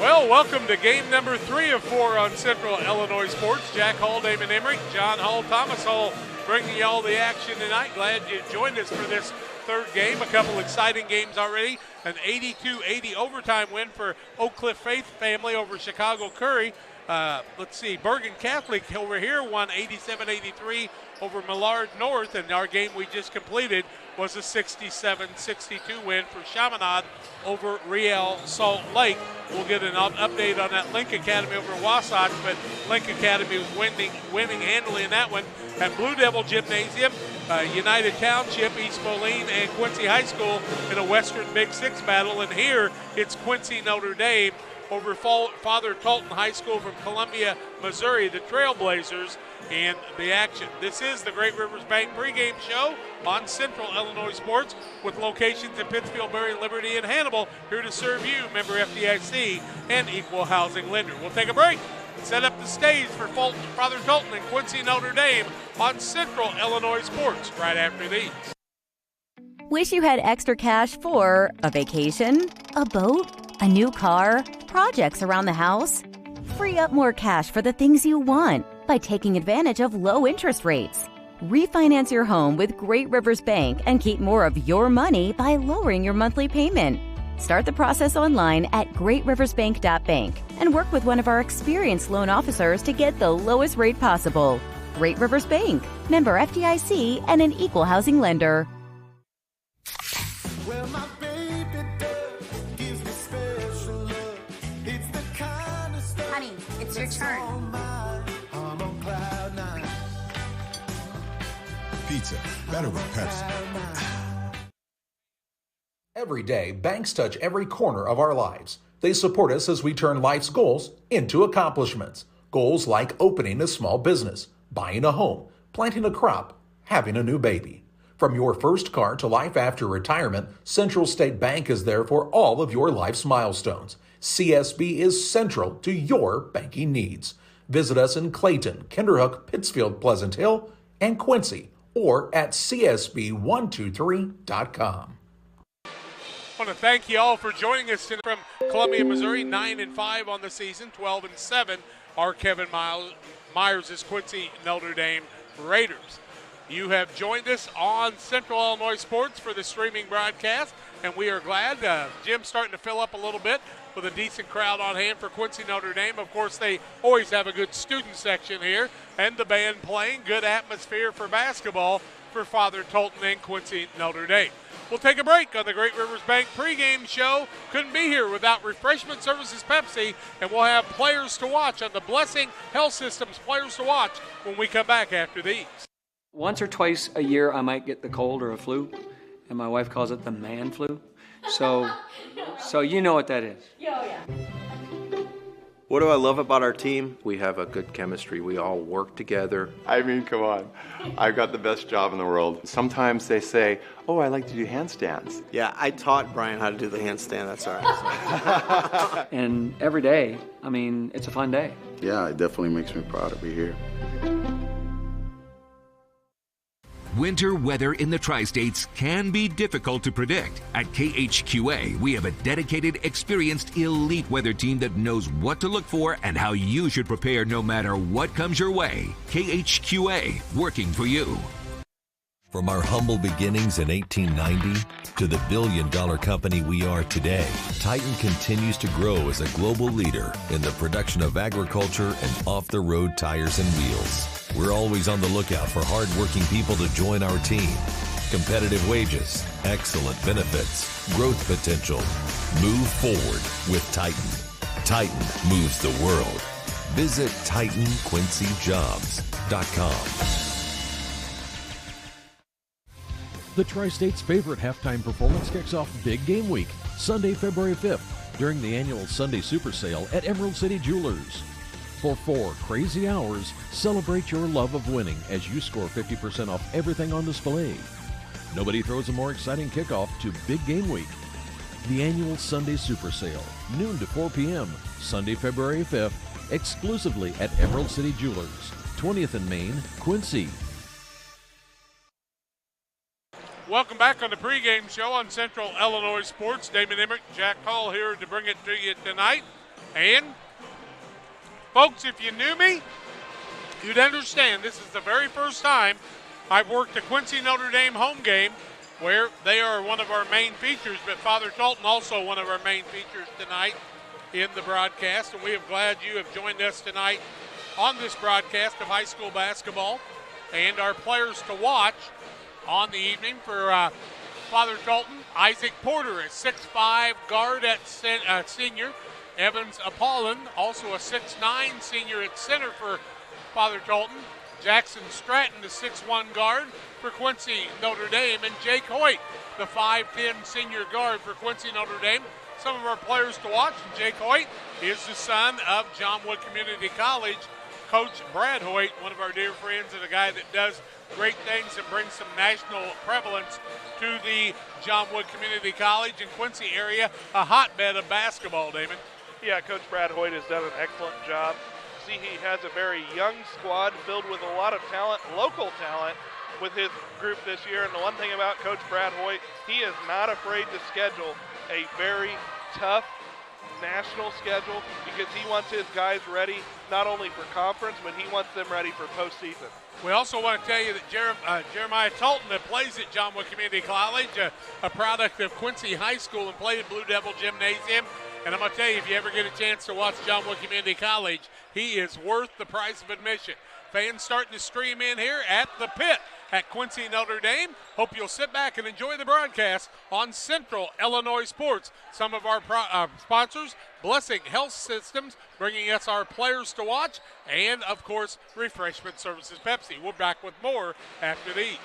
Well, welcome to game number 3 of 4 on Central Illinois Sports. Jack Hall, Damon Emmerich, John Hall, Thomas Hall bringing you all the action tonight. Glad you joined us for this third game. A couple exciting games already. An 82-80 overtime win for Oak Cliff Faith family over Chicago Curry. Bergen Catholic over here won 87-83 over Millard North, and our game we just completed was a 67-62 win for Chaminade over Real Salt Lake. We'll get an update on that Link Academy over Wasatch, but Link Academy was winning handily in that one. At Blue Devil Gymnasium, United Township, East Moline, and Quincy High School in a Western Big Six battle, and here it's Quincy Notre Dame over Father Tolton High School from Columbia, Missouri, the Trailblazers, and the action. This is the Great Rivers Bank pregame show on Central Illinois Sports with locations in Pittsfield, Berry, Liberty, and Hannibal. Here to serve you, member FDIC and equal housing lender. We'll take a break and set up the stage for Father Tolton and Quincy Notre Dame on Central Illinois Sports right after these. Wish you had extra cash for a vacation, a boat, a new car, projects around the house? Free up more cash for the things you want by taking advantage of low interest rates. Refinance your home with Great Rivers Bank and keep more of your money by lowering your monthly payment. Start the process online at greatriversbank.bank and work with one of our experienced loan officers to get the lowest rate possible. Great Rivers Bank, member FDIC, and an equal housing lender. Well, my baby does gives me special love. It's the kind of stuff. Honey, it's your turn. I'm on cloud nine. Pizza, better with Pepsi. Every day, banks touch every corner of our lives. They support us as we turn life's goals into accomplishments. Goals like opening a small business, buying a home, planting a crop, having a new baby. From your first car to life after retirement, Central State Bank is there for all of your life's milestones. CSB is central to your banking needs. Visit us in Clayton, Kinderhook, Pittsfield, Pleasant Hill, and Quincy, or at csb123.com. I want to thank you all for joining us from Columbia, Missouri, 9-5 on the season, 12-7. Our Kevin Myers is Quincy Notre Dame Raiders. You have joined us on Central Illinois Sports for the streaming broadcast, and we are glad. Gym's starting to fill up a little bit with a decent crowd on hand for Quincy Notre Dame. Of course, they always have a good student section here, and the band playing. Good atmosphere for basketball for Father Tolton and Quincy Notre Dame. We'll take a break on the Great Rivers Bank pregame show. Couldn't be here without Refreshment Services Pepsi, and we'll have players to watch on the Blessing Health Systems Players to Watch when we come back after these. Once or twice a year, I might get the cold or a flu, and my wife calls it the man flu. So you know what that is. Yeah. What do I love about our team? We have a good chemistry. We all work together. I mean, come on. I've got the best job in the world. Sometimes they say, oh, I like to do handstands. Yeah, I taught Brian how to do the handstand. That's all right. And every day, I mean, it's a fun day. Yeah, it definitely makes me proud to be here. Winter weather in the Tri-States can be difficult to predict. At KHQA, we have a dedicated, experienced, elite weather team that knows what to look for and how you should prepare no matter what comes your way. KHQA, working for you. From our humble beginnings in 1890 to the billion-dollar company we are today, Titan continues to grow as a global leader in the production of agriculture and off-the-road tires and wheels. We're always on the lookout for hard-working people to join our team. Competitive wages, excellent benefits, growth potential. Move forward with Titan. Titan moves the world. Visit TitanQuincyJobs.com. The Tri-State's favorite halftime performance kicks off Big Game Week, Sunday, February 5th, during the annual Sunday Super Sale at Emerald City Jewelers. For 4 crazy hours, celebrate your love of winning as you score 50% off everything on display. Nobody throws a more exciting kickoff to Big Game Week. The annual Sunday Super Sale, noon to 4 p.m., Sunday, February 5th, exclusively at Emerald City Jewelers, 20th and Main, Quincy. Welcome back on the pregame show on Central Illinois Sports. Damon Emmerich, Jack Hall here to bring it to you tonight. And, folks, if you knew me, you'd understand this is the very first time I've worked a Quincy Notre Dame home game where they are one of our main features, but Father Tolton also one of our main features tonight in the broadcast. And we are glad you have joined us tonight on this broadcast of high school basketball and our players to watch on the evening for Father Tolton. Isaac Porter, a 6'5 guard at senior. Evans Apollon, also a 6'9 senior at center for Father Tolton. Jackson Stratton, the 6'1 guard for Quincy Notre Dame. And Jake Hoyt, the 5'10 senior guard for Quincy Notre Dame. Some of our players to watch. Jake Hoyt is the son of John Wood Community College Coach Brad Hoyt, one of our dear friends and a guy that does great things and brings some national prevalence to the John Wood Community College and Quincy area, a hotbed of basketball, Damon. Yeah, Coach Brad Hoyt has done an excellent job. See, he has a very young squad filled with a lot of talent, local talent, with his group this year. And the one thing about Coach Brad Hoyt, he is not afraid to schedule a very tough national schedule because he wants his guys ready not only for conference, but he wants them ready for postseason. We also want to tell you that Jeremiah Tolton, that plays at John Wood Community College, a product of Quincy High School and played at Blue Devil Gymnasium. And I'm going to tell you, if you ever get a chance to watch John Wood Community College, he is worth the price of admission. Fans starting to stream in here at the pit at Quincy Notre Dame. Hope you'll sit back and enjoy the broadcast on Central Illinois Sports. Some of our sponsors, Blessing Health Systems, bringing us our players to watch, and, of course, Refreshment Services Pepsi. We're back with more after these.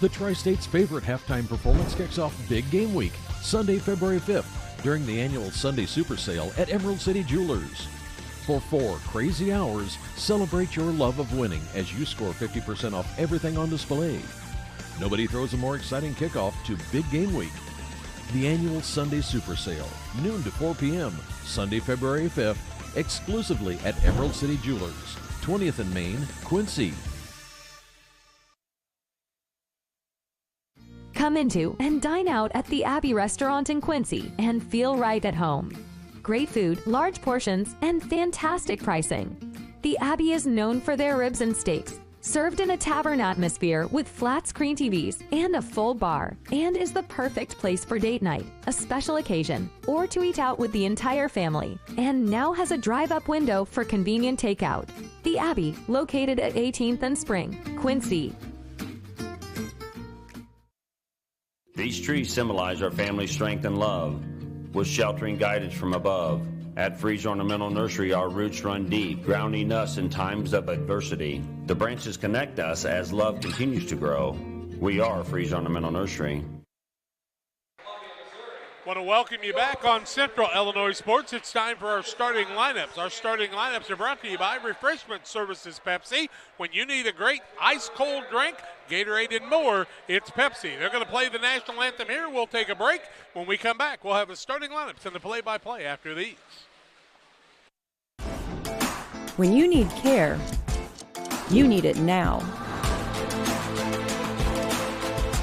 The Tri-State's favorite halftime performance kicks off Big Game Week, Sunday, February 5th, during the annual Sunday Super Sale at Emerald City Jewelers. For 4 crazy hours, celebrate your love of winning as you score 50% off everything on display. Nobody throws a more exciting kickoff to Big Game Week. The annual Sunday Super Sale, noon to 4 p.m., Sunday, February 5th, exclusively at Emerald City Jewelers, 20th and Main, Quincy. Come into and dine out at the Abbey Restaurant in Quincy and feel right at home. Great food, large portions, and fantastic pricing. The Abbey is known for their ribs and steaks, served in a tavern atmosphere with flat screen TVs and a full bar, and is the perfect place for date night, a special occasion, or to eat out with the entire family, and now has a drive-up window for convenient takeout. The Abbey, located at 18th and Spring, Quincy. These trees symbolize our family's strength and love, with sheltering guidance from above. At Freeze Ornamental Nursery, our roots run deep, grounding us in times of adversity. The branches connect us as love continues to grow. We are Freeze Ornamental Nursery. Want to welcome you back on Central Illinois Sports. It's time for our starting lineups. Our starting lineups are brought to you by Refreshment Services Pepsi. When you need a great ice-cold drink, Gatorade and more, it's Pepsi. They're going to play the national anthem here. We'll take a break. When we come back, we'll have the starting lineups and the play-by-play after these. When you need care, you need it now.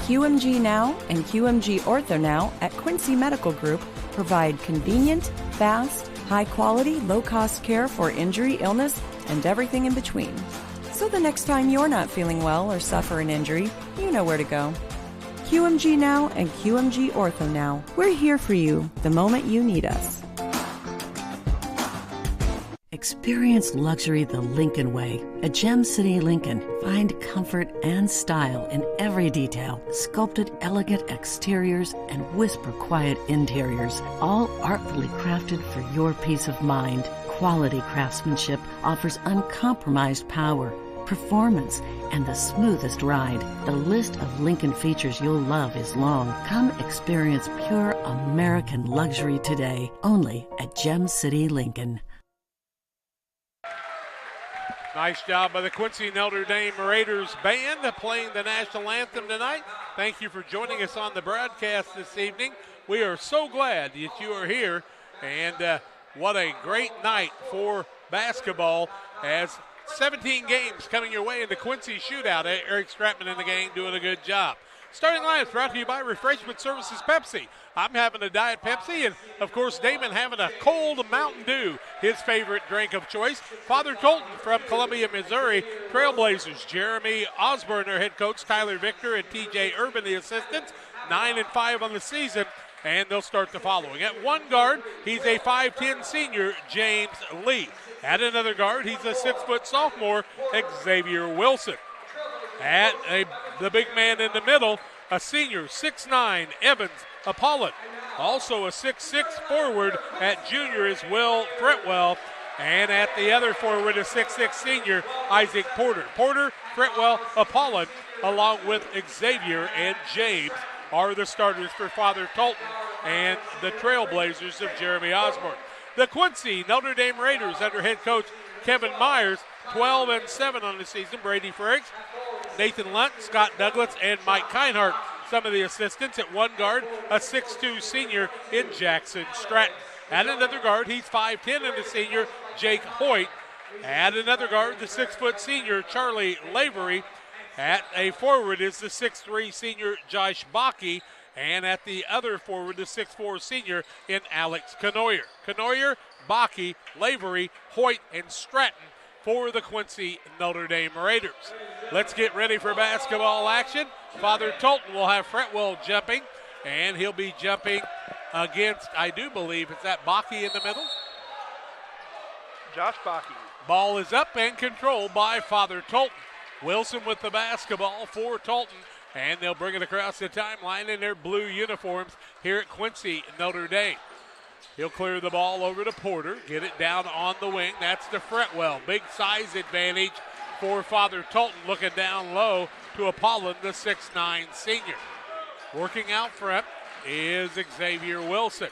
QMG Now and QMG Ortho Now at Quincy Medical Group provide convenient, fast, high-quality, low-cost care for injury, illness, and everything in between. So the next time you're not feeling well or suffer an injury, you know where to go. QMG Now and QMG Ortho Now. We're here for you the moment you need us. Experience luxury the Lincoln way. At Gem City Lincoln, find comfort and style in every detail. Sculpted, elegant exteriors and whisper quiet interiors, all artfully crafted for your peace of mind. Quality craftsmanship offers uncompromised power, performance, and the smoothest ride. The list of Lincoln features you'll love is long. Come experience pure American luxury today, only at Gem City Lincoln. Nice job by the Quincy Notre Dame Raiders band playing the national anthem tonight. Thank you for joining us on the broadcast this evening. We are so glad that you are here, and what a great night for basketball as 17 games coming your way in the Quincy Shootout. Eric Stratman in the game doing a good job. Starting lineups brought to you by Refreshment Services Pepsi. I'm having a Diet Pepsi, and of course Damon having a cold Mountain Dew, his favorite drink of choice. Father Tolton from Columbia, Missouri. Trailblazers, Jeremy Osborne, their head coach, Tyler Victor, and TJ Urban, the assistants. 9-5 on the season, and they'll start the following. At one guard, he's a 5'10 senior, James Lee. At another guard, he's a 6-foot sophomore, Xavier Wilson. At the big man in the middle, a senior, 6'9", Evans Apollon. Also a 6'6 forward at junior is Will Fretwell. And at the other forward, a 6'6 senior, Isaac Porter. Porter, Fretwell, Apollon, along with Xavier and James, are the starters for Father Tolton and the Trailblazers of Jeremy Osborne. The Quincy Notre Dame Raiders under head coach Kevin Myers, 12-7 on the season. Brady Friggs, Nathan Lunt, Scott Douglas, and Mike Kinehart, some of the assistants. At one guard, a 6'2 senior in Jackson Stratton. At another guard, he's 5'10 and a senior, Jake Hoyt. At another guard, the 6-foot senior, Charlie Lavery. At a forward is the 6'3 senior, Josh Bakke. And at the other forward, the 6'4 senior in Alex Canoyer. Canoyer, Bakke, Lavery, Hoyt, and Stratton for the Quincy Notre Dame Raiders. Let's get ready for basketball action. Father Tolton will have Fretwell jumping, and he'll be jumping against, I do believe, is that Bakke in the middle? Josh Bakke. Ball is up and controlled by Father Tolton. Wilson with the basketball for Tolton, and they'll bring it across the timeline in their blue uniforms here at Quincy Notre Dame. He'll clear the ball over to Porter, get it down on the wing. That's to Fretwell. Big size advantage for Father Tolton, looking down low to Apollon, the 6'9 senior. Working out front is Xavier Wilson.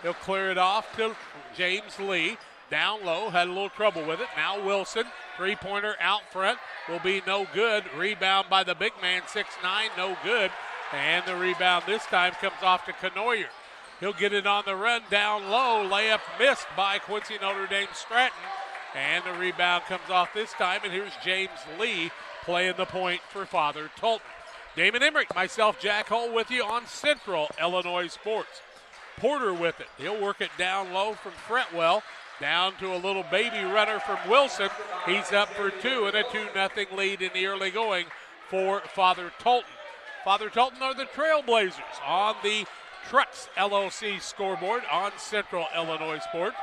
He'll clear it off to James Lee. Down low, had a little trouble with it. Now Wilson, three-pointer out front, will be no good. Rebound by the big man, 6'9", no good. And the rebound this time comes off to Canoyer. He'll get it on the run down low. Layup missed by Quincy Notre Dame Stratton. And the rebound comes off this time. And here's James Lee playing the point for Father Tolton. Damon Emmerich, myself, Jack Hull with you on Central Illinois Sports. Porter with it. He'll work it down low from Fretwell. Down to a little baby runner from Wilson. He's up for two and a 2-0 lead in the early going for Father Tolton. Father Tolton are the Trailblazers on the Trucks LLC scoreboard on Central Illinois Sports.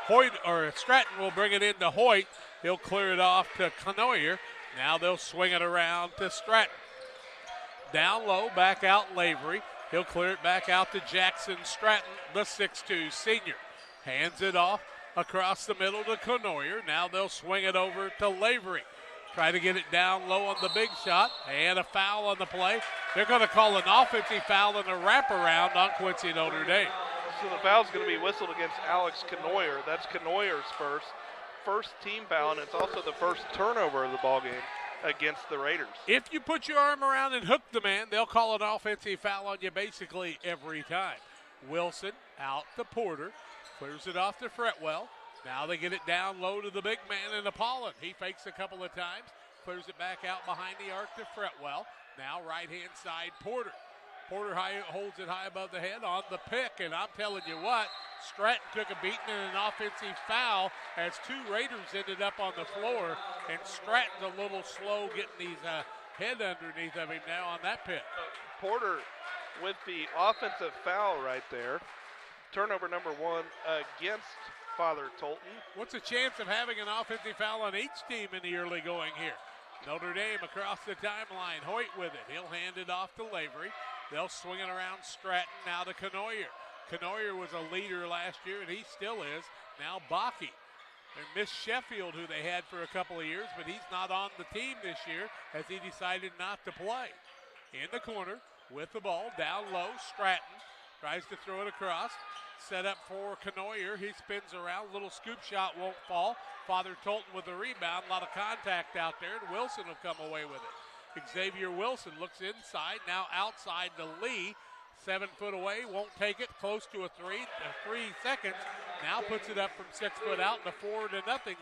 Stratton will bring it into Hoyt. He'll clear it off to Canoyer. Now they'll swing it around to Stratton. Down low, back out Lavery. He'll clear it back out to Jackson Stratton, the 6'2 senior. Hands it off across the middle to Canoyer. Now they'll swing it over to Lavery. Try to get it down low on the big shot, and a foul on the play. They're going to call an offensive foul and a wraparound on Quincy Notre Dame. So the foul's going to be whistled against Alex Canoyer. That's Canoyer's first team foul, and it's also the first turnover of the ball game against the Raiders. If you put your arm around and hook the man, they'll call an offensive foul on you basically every time. Wilson out to Porter. Clears it off to Fretwell. Now they get it down low to the big man in Apollon. He fakes a couple of times. Clears it back out behind the arc to Fretwell. Now right-hand side, Porter. Porter holds it high above the head on the pick. And I'm telling you what, Stratton took a beating and an offensive foul as two Raiders ended up on the floor. And Stratton's a little slow getting his head underneath of him now on that pick. Porter with the offensive foul right there. Turnover number one against Father Tolton. What's the chance of having an offensive foul on each team in the early going here? Notre Dame across the timeline. Hoyt with it. He'll hand it off to Lavery. They'll swing it around Stratton now to Canoyer. Canoyer was a leader last year, and he still is. Now Bakke. They missed Sheffield, who they had for a couple of years, but he's not on the team this year as he decided not to play. In the corner with the ball, down low, Stratton tries to throw it across. Set up for Canoyer. He spins around. Little scoop shot won't fall. Father Tolton with the rebound. A lot of contact out there, and Wilson will come away with it. Xavier Wilson looks inside. Now outside to Lee. 7 foot away. Won't take it. Close to a 3 seconds. Now puts it up from 6 foot out in a 4-0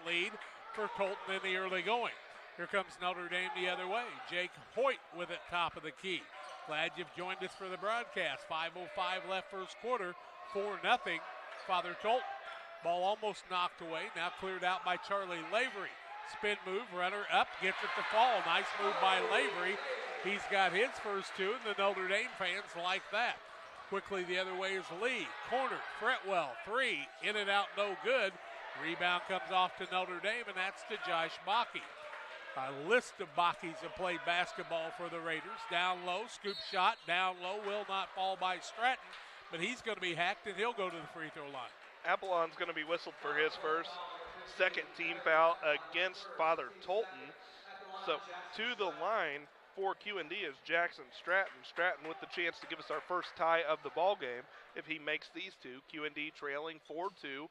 lead for Tolton in the early going. Here comes Notre Dame the other way. Jake Hoyt with it top of the key. Glad you've joined us for the broadcast. 5:05 left first quarter, 4-0, Father Tolton. Ball almost knocked away, now cleared out by Charlie Lavery. Spin move, runner up, gets it to fall. Nice move by Lavery. He's got his first two, and the Notre Dame fans like that. Quickly the other way is Lee. Corner, Fretwell, three, in and out, no good. Rebound comes off to Notre Dame, and that's to Josh Bakke. A list of Bakkes have played basketball for the Raiders. Down low, scoop shot, down low, will not fall by Stratton, but he's going to be hacked, and he'll go to the free throw line. Apollon's going to be whistled for his first. Second team foul against Father Tolton. So to the line for QND is Jackson Stratton. Stratton with the chance to give us our first tie of the ball game. If he makes these two, QND trailing 4-2.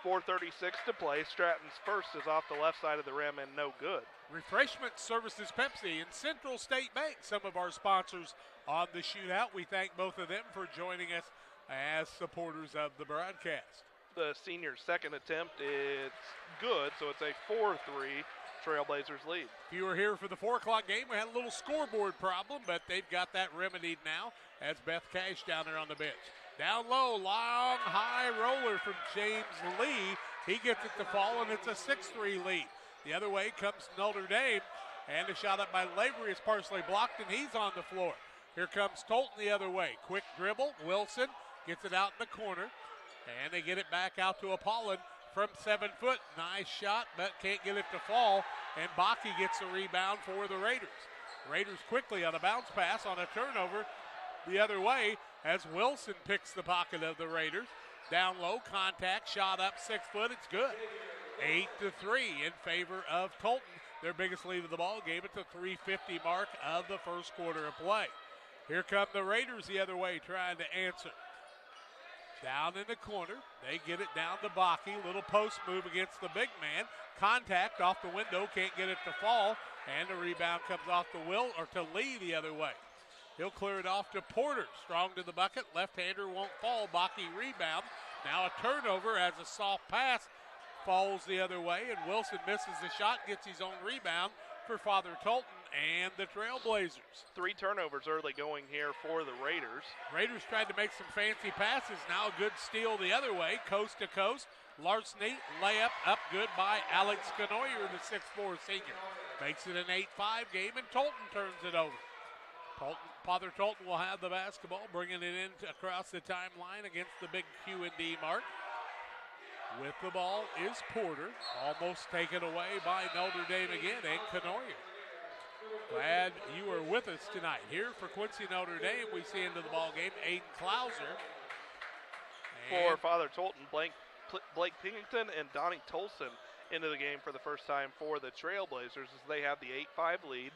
4:36 to play. Stratton's first is off the left side of the rim and no good. Refreshment Services Pepsi and Central State Bank, some of our sponsors on the shootout. We thank both of them for joining us as supporters of the broadcast. The senior's second attempt, it's good, so it's a 4-3 Trailblazers lead. If you were here for the 4 o'clock game, we had a little scoreboard problem, but they've got that remedied now as Beth Cash down there on the bench. Down low, long, high roller from James Lee. He gets it to fall, and it's a 6-3 lead. The other way comes Notre Dame, and a shot up by Lavery is partially blocked, and he's on the floor. Here comes Tolton the other way. Quick dribble. Wilson gets it out in the corner, and they get it back out to Apollon from 7 foot. Nice shot, but can't get it to fall, and Bakke gets the rebound for the Raiders. Raiders quickly on a bounce pass on a turnover the other way as Wilson picks the pocket of the Raiders. Down low, contact, shot up 6 foot, it's good. 8-3 in favor of Tolton, their biggest lead of the ball game at the 3:50 mark of the first quarter of play. Here come the Raiders the other way trying to answer. Down in the corner, they get it down to Bakke. Little post move against the big man. Contact off the window, can't get it to fall, and the rebound comes off to Lee the other way. He'll clear it off to Porter. Strong to the bucket. Left-hander won't fall. Bakke rebound. Now a turnover as a soft pass falls the other way, and Wilson misses the shot, gets his own rebound for Father Tolton and the Trailblazers. 3 turnovers early going here for the Raiders. Raiders tried to make some fancy passes. Now a good steal the other way, coast to coast. Larceny, layup up good by Alex Canoyer, the 6'4 senior. Makes it an 8-5 game, and Tolton turns it over. Father Tolton will have the basketball, bringing it in across the timeline against the big Q&D mark. With the ball is Porter, almost taken away by Notre Dame again, and Canoyer. Glad you are with us tonight. Here for Quincy Notre Dame, we see into the ball game Aiden Klauser. For Father Tolton, Blake Pingleton and Donnie Tolson into the game for the first time for the Trailblazers as they have the 8-5 lead.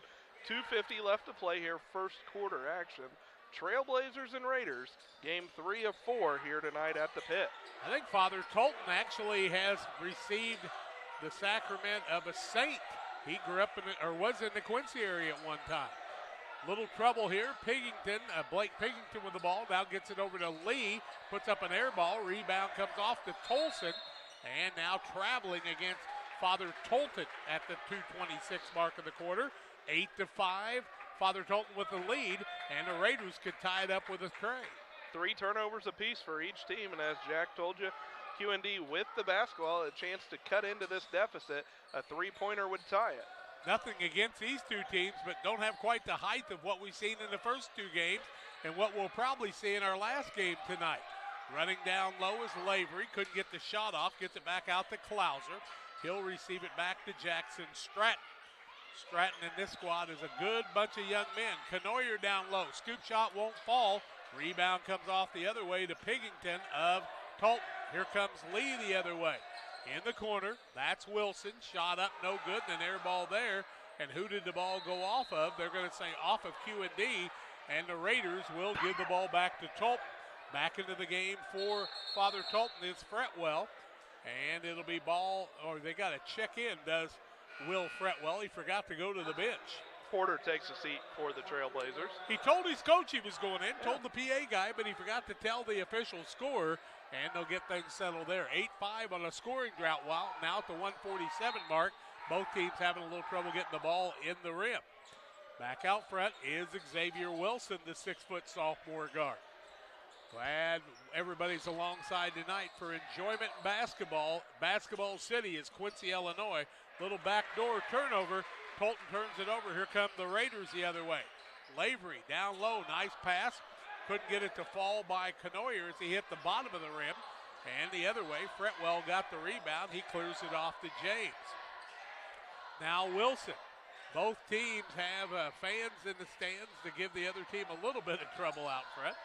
2:50 left to play here, first quarter action. Trailblazers and Raiders, game 3 of 4 here tonight at the Pit. I think Father Tolton actually has received the sacrament of a saint. He grew up was in the Quincy area at one time. Little trouble here. Blake Pingleton with the ball, now gets it over to Lee, puts up an air ball, rebound comes off to Tolson, and now traveling against Father Tolton at the 2:26 mark of the quarter. 8-5, Father Tolton with the lead, and the Raiders could tie it up with a tray. 3 turnovers apiece for each team, and as Jack told you, QND with the basketball, a chance to cut into this deficit. A 3-pointer would tie it. Nothing against these two teams, but don't have quite the height of what we've seen in the first 2 games and what we'll probably see in our last game tonight. Running down low is Lavery, couldn't get the shot off, gets it back out to Klauser. He'll receive it back to Jackson Stratton. Stratton in this squad is a good bunch of young men. Canoyer down low. Scoop shot won't fall. Rebound comes off the other way to Pingleton of Tolton. Here comes Lee the other way. In the corner, that's Wilson. Shot up, no good, and an air ball there. And who did the ball go off of? They're going to say off of Q&D, and the Raiders will give the ball back to Tolton. Back into the game for Father Tolton is Fretwell. And it'll be they got to check in, does Will Fretwell. He forgot to go to the bench. Porter takes a seat for the Trailblazers. He told his coach he was going in, told the PA guy, but he forgot to tell the official score, and they'll get things settled there. 8-5 on a scoring drought. Now at the 147 mark, both teams having a little trouble getting the ball in the rim. Back out front is Xavier Wilson, the 6-foot sophomore guard. Glad everybody's alongside tonight for enjoyment in basketball. Basketball City is Quincy, Illinois. Little backdoor turnover. Tolton turns it over. Here come the Raiders the other way. Lavery down low. Nice pass. Couldn't get it to fall by Canoyer as he hit the bottom of the rim. And the other way, Fretwell got the rebound. He clears it off to James. Now Wilson. Both teams have fans in the stands to give the other team a little bit of trouble out front.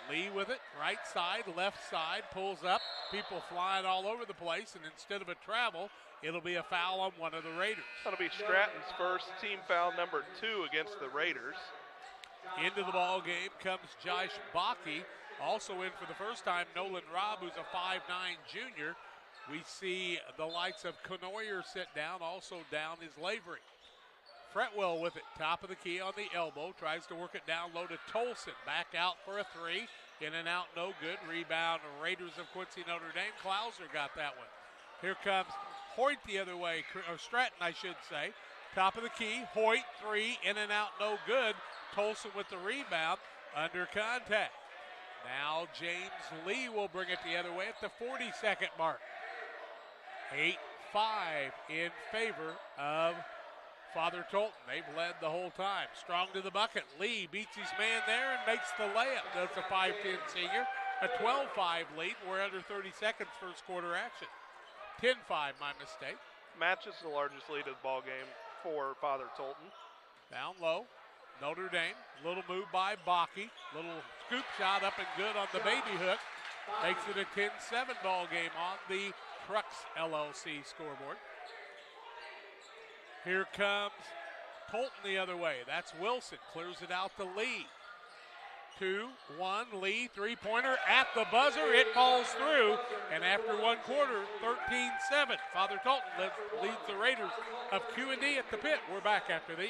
Lee with it, right side, left side, pulls up. People flying all over the place, and instead of a travel, it'll be a foul on one of the Raiders. That'll be Stratton's first team foul, number 2 against the Raiders. Into the ball game comes Josh Bakke. Also in for the first time, Nolan Robb, who's a 5'9 junior. We see the likes of Canoyer sit down. Also down is Lavery. Fretwell with it, top of the key on the elbow. Tries to work it down low to Tolson. Back out for a 3. In and out, no good. Rebound, Raiders of Quincy, Notre Dame. Klauser got that one. Here comes Hoyt the other way, or Stratton, I should say. Top of the key, Hoyt, 3. In and out, no good. Tolson with the rebound, under contact. Now James Lee will bring it the other way at the 40-second mark. 8-5 in favor of Father Tolton. They've led the whole time. Strong to the bucket. Lee beats his man there and makes the layup. That's a 5'10 senior. A 12-5 lead. We're under 30 seconds first quarter action. 10-5, my mistake. Matches the largest lead of the ball game for Father Tolton. Down low. Notre Dame. Little move by Bakke. Little scoop shot up and good on the baby hook. Makes it a 10-7 ball game on the Trucks LLC scoreboard. Here comes Tolton the other way. That's Wilson. Clears it out to Lee. 2-1, Lee, three-pointer at the buzzer. It falls through. And after one quarter, 13-7. Father Tolton leads the Raiders of Q&D at the pit. We're back after these.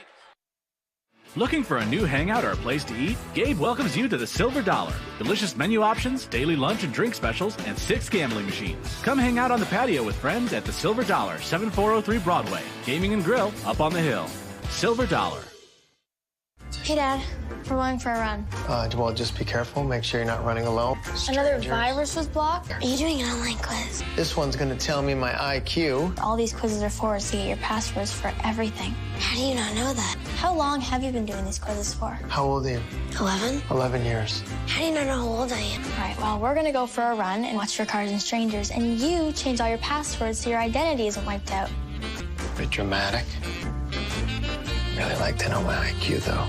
Looking for a new hangout or a place to eat? Gabe welcomes you to the Silver Dollar. Delicious menu options, daily lunch and drink specials, and 6 gambling machines. Come hang out on the patio with friends at the Silver Dollar, 7403 Broadway. Gaming and grill up on the hill. Silver Dollar. Hey, Dad. We're going for a run. Well, just be careful. Make sure you're not running alone. Another virus was blocked? Are you doing an online quiz? This one's going to tell me my IQ. All these quizzes are for us to get your passwords for everything. How do you not know that? How long have you been doing these quizzes for? How old are you? 11? 11 years. How do you not know how old I am? All right, well, we're going to go for a run and watch for Cars and Strangers, and you change all your passwords so your identity isn't wiped out. Bit dramatic. Really like to know my IQ, though.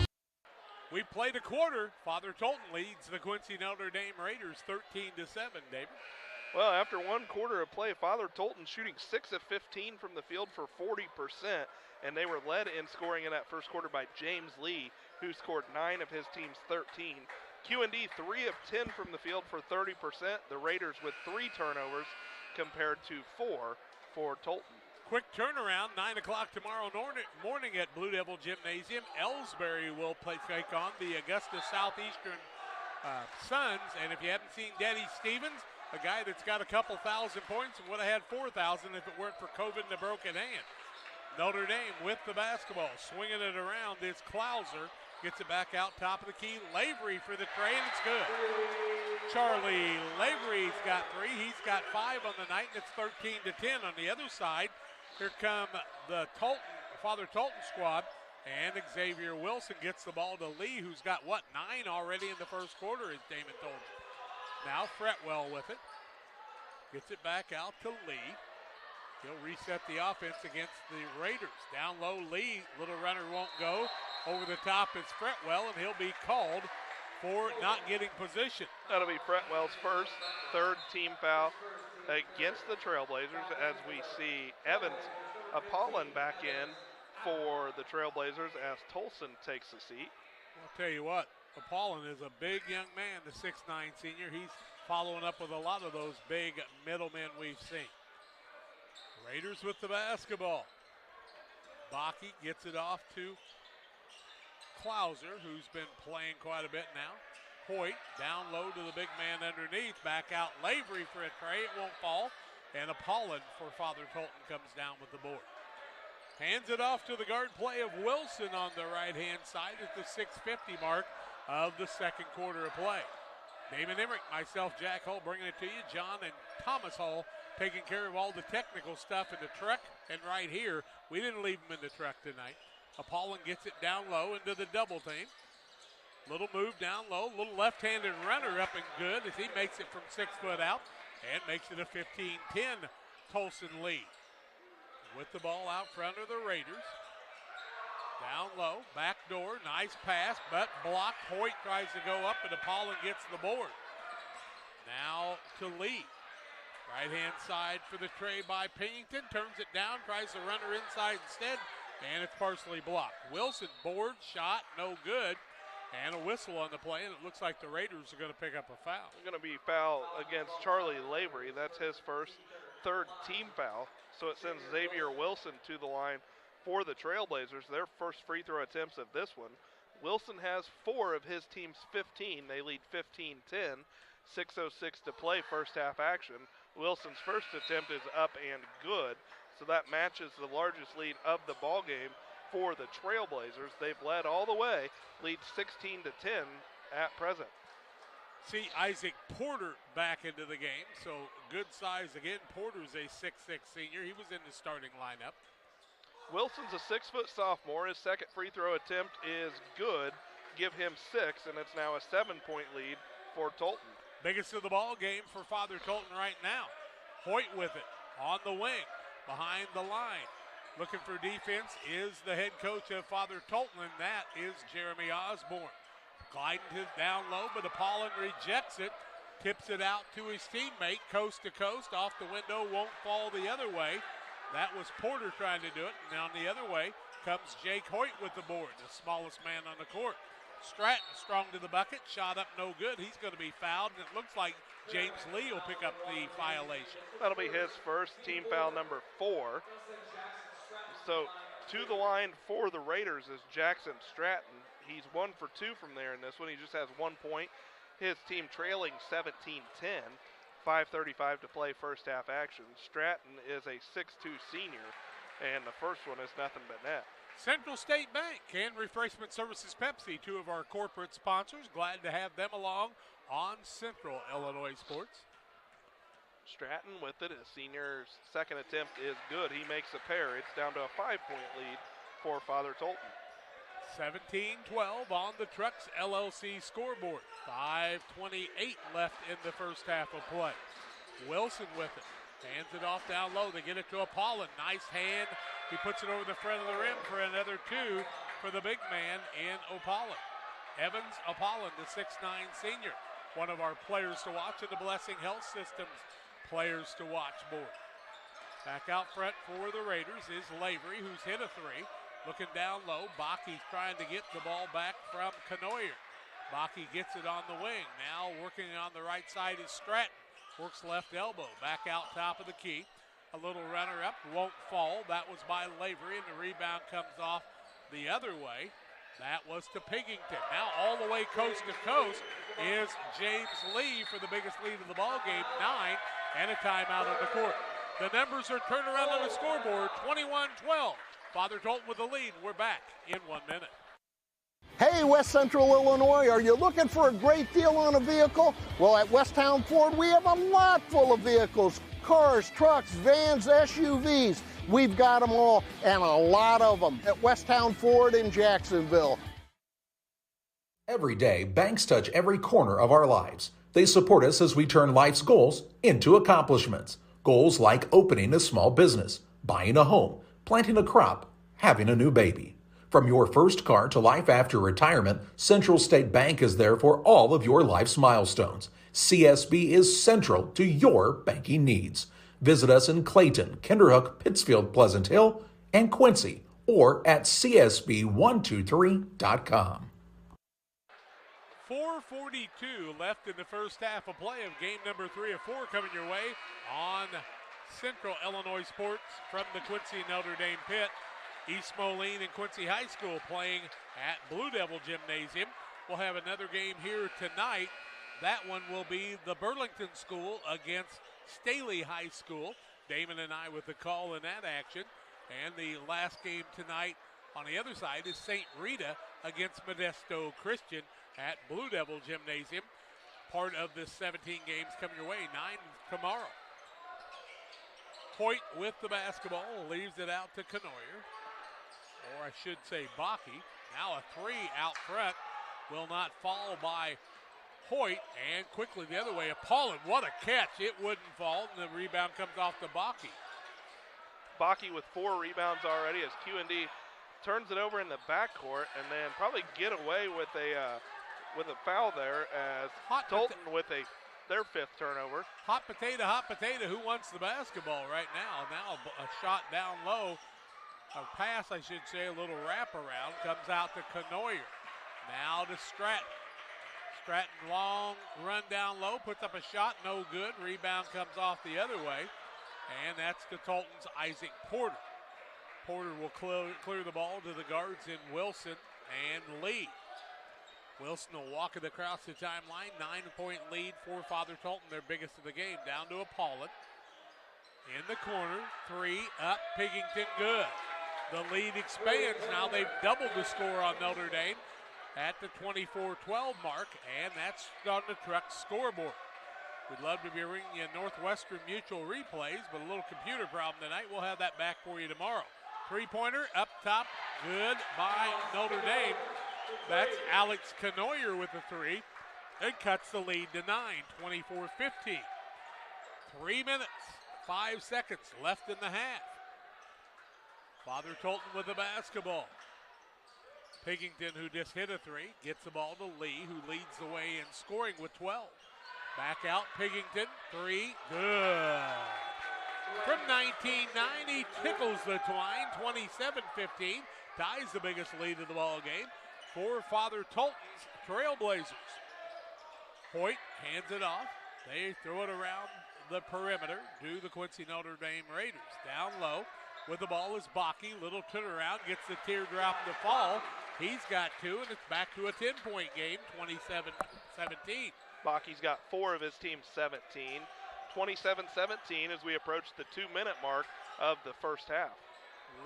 We played a quarter. Father Tolton leads the Quincy Notre Dame Raiders 13-7, David. Well, after one quarter of play, Father Tolton shooting 6 of 15 from the field for 40%, and they were led in scoring in that first quarter by James Lee, who scored 9 of his team's 13. Q&D 3 of 10 from the field for 30%. The Raiders with 3 turnovers compared to 4 for Tolton. Quick turnaround, 9 o'clock tomorrow morning at Blue Devil Gymnasium. Ellsbury will take on the Augusta Southeastern Suns. And if you haven't seen Daddy Stevens, a guy that's got a couple thousand points and would have had 4,000 if it weren't for COVID and a broken hand. Notre Dame with the basketball, swinging it around is Klauser. Gets it back out, top of the key. Lavery for the tray, and it's good. Charlie Lavery's got 3. He's got 5 on the night, and it's 13-10 on the other side. Here come the Father Tolton squad, and Xavier Wilson gets the ball to Lee, who's got, 9 already in the first quarter, as Damon told you. Now Fretwell with it. Gets it back out to Lee. He'll reset the offense against the Raiders. Down low, Lee, little runner won't go. Over the top is Fretwell, and he'll be called for not getting position. That'll be Fretwell's third team foul against the Trailblazers, as we see Evans Apollon back in for the Trailblazers as Tolson takes a seat. I'll tell you what, Apollon is a big young man, the 6'9 senior. He's following up with a lot of those big middlemen we've seen. Raiders with the basketball. Bakke gets it off to Klauser, who's been playing quite a bit now. Hoyt down low to the big man underneath. Back out Lavery for a tray. It won't fall. And Apollon for Father Tolton comes down with the board. Hands it off to the guard play of Wilson on the right-hand side at the 6:50 mark of the second quarter of play. Damon Emmerich, myself, Jack Hull, bringing it to you. John and Thomas Hull taking care of all the technical stuff in the truck. And right here, we didn't leave them in the truck tonight. Apollon gets it down low into the double team. Little move down low, little left-handed runner up and good as he makes it from 6 foot out and makes it a 15-10 Tolton lead. With the ball out front of the Raiders. Down low, back door, nice pass, but blocked. Hoyt tries to go up, and Apollon gets the board. Now to Lee. Right-hand side for the tray by Pennington. Turns it down, tries to run her inside instead, and it's partially blocked. Wilson, board, shot, no good. And a whistle on the play, and it looks like the Raiders are going to pick up a foul. It's going to be foul against Charlie Lavery. That's his third team foul. So it sends Xavier Wilson to the line for the Trailblazers. Their first free throw attempts of this one. Wilson has 4 of his team's 15. They lead 15-10. 6:06 to play, first half action. Wilson's first attempt is up and good. So that matches the largest lead of the ball game for the Trailblazers. They've led all the way, lead 16-10 at present. See Isaac Porter back into the game, so good size again. Porter's a 6'6 senior. He was in the starting lineup. Wilson's a 6-foot sophomore. His second free throw attempt is good. Give him 6, and it's now a 7-point lead for Tolton. Biggest of the ball game for Father Tolton right now. Hoyt with it on the wing, behind the line. Looking for defense is the head coach of Father Tolton, and that is Jeremy Osborne. Gliding down low, but Apollon rejects it. Tips it out to his teammate, coast to coast. Off the window, won't fall the other way. That was Porter trying to do it. And on the other way comes Jake Hoyt with the board, the smallest man on the court. Stratton strong to the bucket, shot up no good. He's going to be fouled, and it looks like James Lee will pick up the violation. That'll be his first, team foul number 4. So to the line for the Raiders is Jackson Stratton. He's 1 for 2 from there in this one. He just has 1 point. His team trailing 17-10. 5:35 to play, first half action. Stratton is a 6'2 senior, and the first one is nothing but net. Central State Bank and Refreshment Services Pepsi, 2 of our corporate sponsors. Glad to have them along on Central Illinois Sports. Stratton with it. His senior's second attempt is good. He makes a pair. It's down to a 5-point lead for Father Tolton. 17-12 on the Trucks LLC scoreboard. 5:28 left in the first half of play. Wilson with it. Hands it off down low. They get it to Apollon. Nice hand. He puts it over the front of the rim for another 2 for the big man in Apollon. Evans Apollon, the 6'9 senior. One of our players to watch in the Blessing Health Systems players to watch board. Back out front for the Raiders is Lavery, who's hit a 3. Looking down low, Baki's trying to get the ball back from Canoyer. Baki gets it on the wing. Now working on the right side is Stratton. Works left elbow, back out top of the key. A little runner up, won't fall. That was by Lavery, and the rebound comes off the other way. That was to Pigington. Now all the way coast to coast is James Lee for the biggest lead of the ball game, 9, and a timeout on the court. The numbers are turned around on the scoreboard, 21-12. Father Tolton with the lead. We're back in 1 minute. Hey, West Central Illinois, are you looking for a great deal on a vehicle? Well, at Westtown Ford, we have a lot full of vehicles. Cars, trucks, vans, SUVs. We've got them all, and a lot of them at Westtown Ford in Jacksonville. Every day, banks touch every corner of our lives. They support us as we turn life's goals into accomplishments. Goals like opening a small business, buying a home, planting a crop, having a new baby. From your first car to life after retirement, Central State Bank is there for all of your life's milestones. CSB is central to your banking needs. Visit us in Clayton, Kinderhook, Pittsfield, Pleasant Hill, and Quincy, or at csb123.com. 4:42 left in the first half of play of game number 3 of 4 coming your way on Central Illinois Sports from the Quincy Notre Dame pit. East Moline and Quincy High School playing at Blue Devil Gymnasium. We'll have another game here tonight. That one will be the Burlington School against Staley High School. Damon and I with the call in that action. And the last game tonight on the other side is St. Rita against Modesto Christian at Blue Devil Gymnasium. Part of the 17 games coming your way, 9 tomorrow. Hoyt with the basketball, leaves it out to Canoyer. Or I should say Bakke. Now a three out front. Will not fall by Hoyt. And quickly the other way, Paulin. What a catch. It wouldn't fall. And the rebound comes off to Bakke. Bakke with 4 rebounds already as QND turns it over in the backcourt and then probably get away with a foul there as Tolton with their 5th turnover. Hot potato, who wants the basketball right now? Now a shot down low, a pass I should say, a little wraparound, comes out to Canoyer. Now to Stratton. Stratton long run down low, puts up a shot, no good. Rebound comes off the other way, and that's to Tolton's Isaac Porter. Porter will clear the ball to the guards in Wilson and Lee. Wilson will walk it across the timeline. 9-point lead for Father Tolton, their biggest of the game. Down to Paulin. In the corner, 3 up, Pigington good. The lead expands. Now they've doubled the score on Notre Dame at the 24-12 mark, and that's on the Truck scoreboard. We'd love to be bringing you Northwestern Mutual replays, but a little computer problem tonight. We'll have that back for you tomorrow. 3-pointer up top, good by Notre Dame. That's Alex Canoyer with the 3 and cuts the lead to 9, 24-15. 3 minutes, 5 seconds left in the half. Father Tolton with the basketball. Pigington, who just hit a 3, gets the ball to Lee, who leads the way in scoring with 12. Back out, Pigington, 3, good. From 1990, tickles the twine, 27-15, ties the biggest lead of the ball game for Father Tolton's Trailblazers. Hoyt hands it off. They throw it around the perimeter to the Quincy Notre Dame Raiders. Down low with the ball is Bakke. Little turnaround, gets the teardrop to fall. He's got 2, and it's back to a 10-point game, 27-17. Bakke's got 4 of his team's 17. 27-17 as we approach the 2-minute mark of the first half.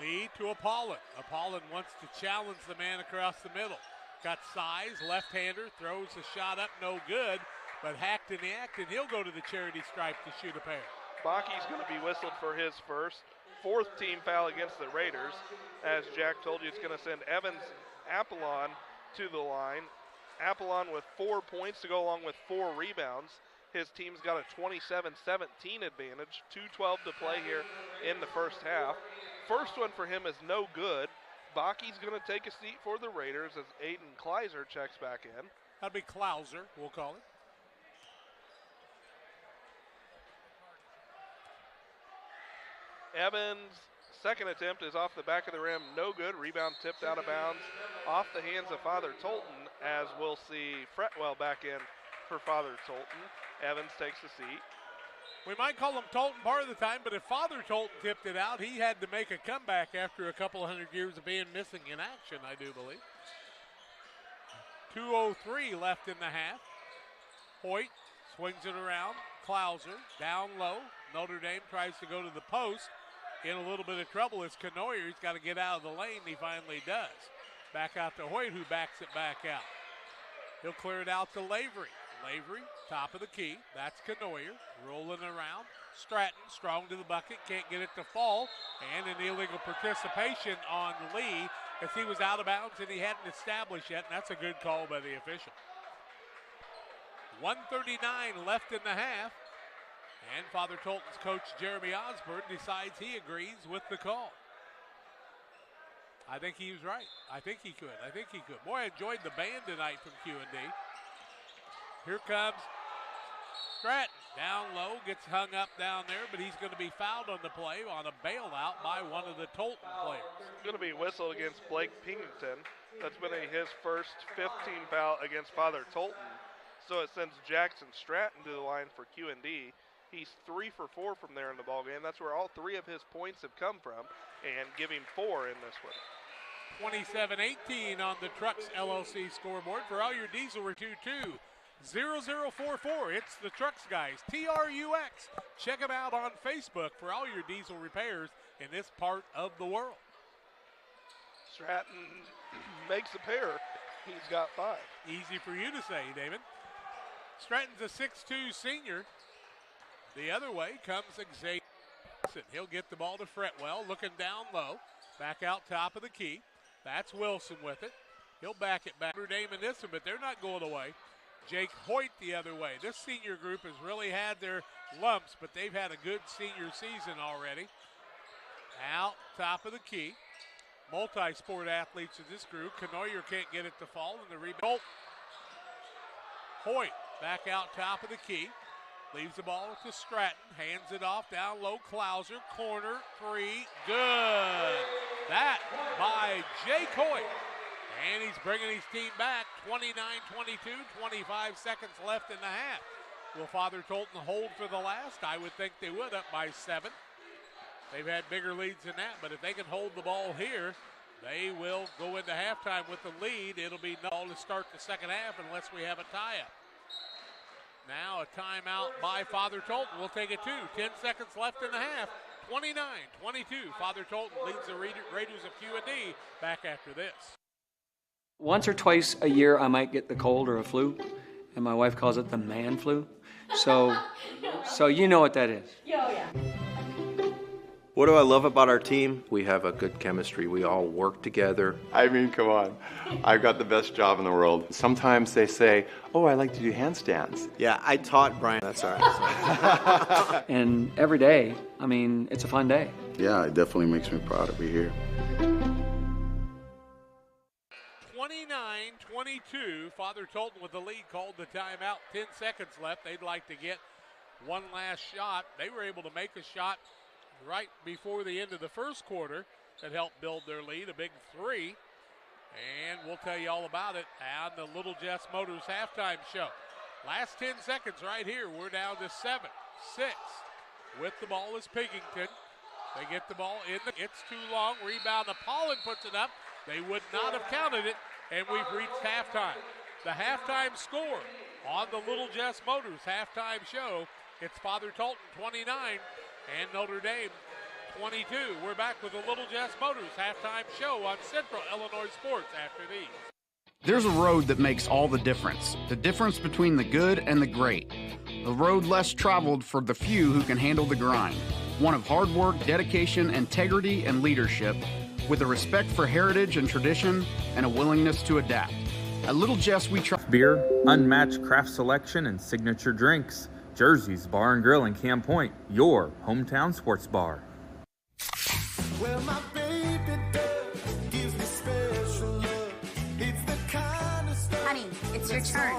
Lee to Apollon. Apollon wants to challenge the man across the middle. Got size, left-hander, throws a shot up, no good, but hacked in the act, and he'll go to the charity stripe to shoot a pair. Bakke's going to be whistled for his first, 4th team foul against the Raiders. As Jack told you, it's going to send Evans Apollon to the line. Apollon with 4 points to go along with 4 rebounds. His team's got a 27-17 advantage. 2:12 to play here in the first half. First one for him is no good. Bakke's going to take a seat for the Raiders as Aiden Kleiser checks back in. That'd be Klauser, we'll call it. Evans' second attempt is off the back of the rim, no good. Rebound tipped out of bounds off the hands of Father Tolton, as we'll see Fretwell back in for Father Tolton. Evans takes a seat. We might call him Tolton part of the time, but if Father Tolton tipped it out, he had to make a comeback after a couple of hundred years of being missing in action, I do believe. 2:03 left in the half. Hoyt swings it around. Klauser down low. Notre Dame tries to go to the post. In a little bit of trouble is Canoyer. He's got to get out of the lane. He finally does. Back out to Hoyt, who backs it back out. He'll clear it out to Lavery. Lavery, top of the key. That's Canoyer. Rolling around. Stratton, strong to the bucket. Can't get it to fall. And an illegal participation on Lee as he was out of bounds and he hadn't established yet. And that's a good call by the official. 1:39 left in the half. And Father Tolton's coach, Jeremy Osborne, decides he agrees with the call. I think he was right. I think he could. Boy, I enjoyed the band tonight from Q&D. Here comes Stratton. Down low, gets hung up down there, but he's going to be fouled on the play on a bailout by one of the Tolton players. Going to be whistled against Blake Pingleton. That's been his first 15 foul against Father Tolton. So it sends Jackson Stratton to the line for Q&D. He's 3 for 4 from there in the ballgame. That's where all 3 of his points have come from, and give him 4 in this one. 27-18 on the Trucks LLC scoreboard. For all your diesel, we're 2-2. 0044. It's the Trucks guys, TRUX. Check them out on Facebook for all your diesel repairs in this part of the world. Stratton makes a pair. He's got 5. Easy for you to say, David. Stratton's a 6'2 senior. The other way comes Xavier. He'll get the ball to Fretwell, looking down low. Back out top of the key. That's Wilson with it. He'll back it back. Notre Dame in this one, but they're not going away. Jake Hoyt the other way. This senior group has really had their lumps, but they've had a good senior season already. Out top of the key. Multi-sport athletes in this group. Canoyer can't get it to fall, and the rebound. Hoyt back out top of the key. Leaves the ball to Stratton. Hands it off down low. Clouser. Corner. 3. Good. That by Jake Hoyt. And he's bringing his team back. 29-22. 25 seconds left in the half. Will Father Tolton hold for the last? I would think they would, up by 7. They've had bigger leads than that, but if they can hold the ball here, they will go into halftime with the lead. It'll be no to start the second half unless we have a tie-up. Now a timeout by Father Tolton. We'll take it 2. 10 seconds left in the half. 29-22. Father Tolton leads the Raiders of Q&D back after this. Once or twice a year, I might get the cold or a flu, and my wife calls it the man flu. So you know what that is. Oh, yeah. What do I love about our team? We have a good chemistry. We all work together. I mean, come on. I've got the best job in the world. Sometimes they say, oh, I like to do handstands. Yeah, I taught Brian. That's all right. And every day, I mean, it's a fun day. Yeah, it definitely makes me proud to be here. 29-22. Father Tolton with the lead called the timeout. 10 seconds left. They'd like to get one last shot. They were able to make a shot right before the end of the first quarter that helped build their lead, a big 3. And we'll tell you all about it on the Little Jess Motors halftime show. Last 10 seconds right here. We're down to 7-6. With the ball is Pigington. They get the ball in. It's too long. Rebound. Apollon puts it up. They would not have counted it, and we've reached halftime. The halftime score on the Little Jess Motors halftime show. It's Father Tolton 29 and Notre Dame 22. We're back with the Little Jess Motors halftime show on Central Illinois Sports after these. There's a road that makes all the difference between the good and the great. A road less traveled for the few who can handle the grind. One of hard work, dedication, integrity, and leadership, with a respect for heritage and tradition and a willingness to adapt. At Little Jess, we try beer, unmatched craft selection, and signature drinks. Jersey's Bar and Grill in Camp Point, your hometown sports bar. Well, my baby does gives me special love. It's the kind of stuff. Honey, it's your turn.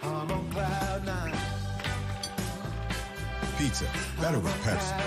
I'm on cloud 9. Pizza, better with Pepsi.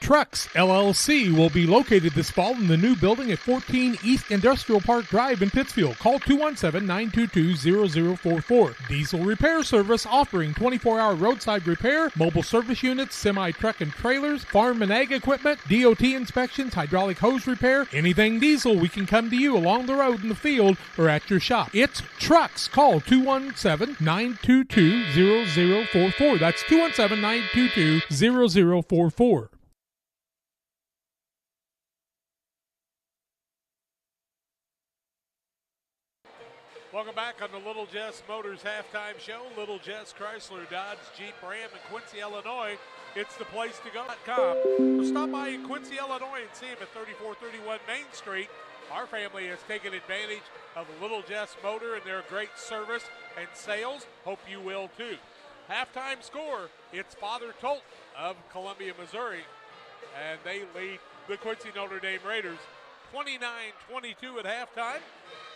Trucks LLC will be located this fall in the new building at 14 East Industrial Park Drive in Pittsfield. Call 217-922-0044. Diesel repair service offering 24-hour roadside repair, mobile service units, semi-truck and trailers, farm and ag equipment, DOT inspections, hydraulic hose repair, anything diesel, we can come to you along the road in the field or at your shop. It's Trucks. Call 217-922-0044. That's 217-922-0044. Welcome back on the Little Jess Motors halftime show. Little Jess Chrysler, Dodge, Jeep, Ram in Quincy, Illinois. It's the place to go.com. So stop by in Quincy, Illinois and see them at 3431 Main Street. Our family has taken advantage of Little Jess Motor and their great service and sales. Hope you will too. Halftime score, it's Father Tolton of Columbia, Missouri. And they lead the Quincy Notre Dame Raiders 29-22 at halftime.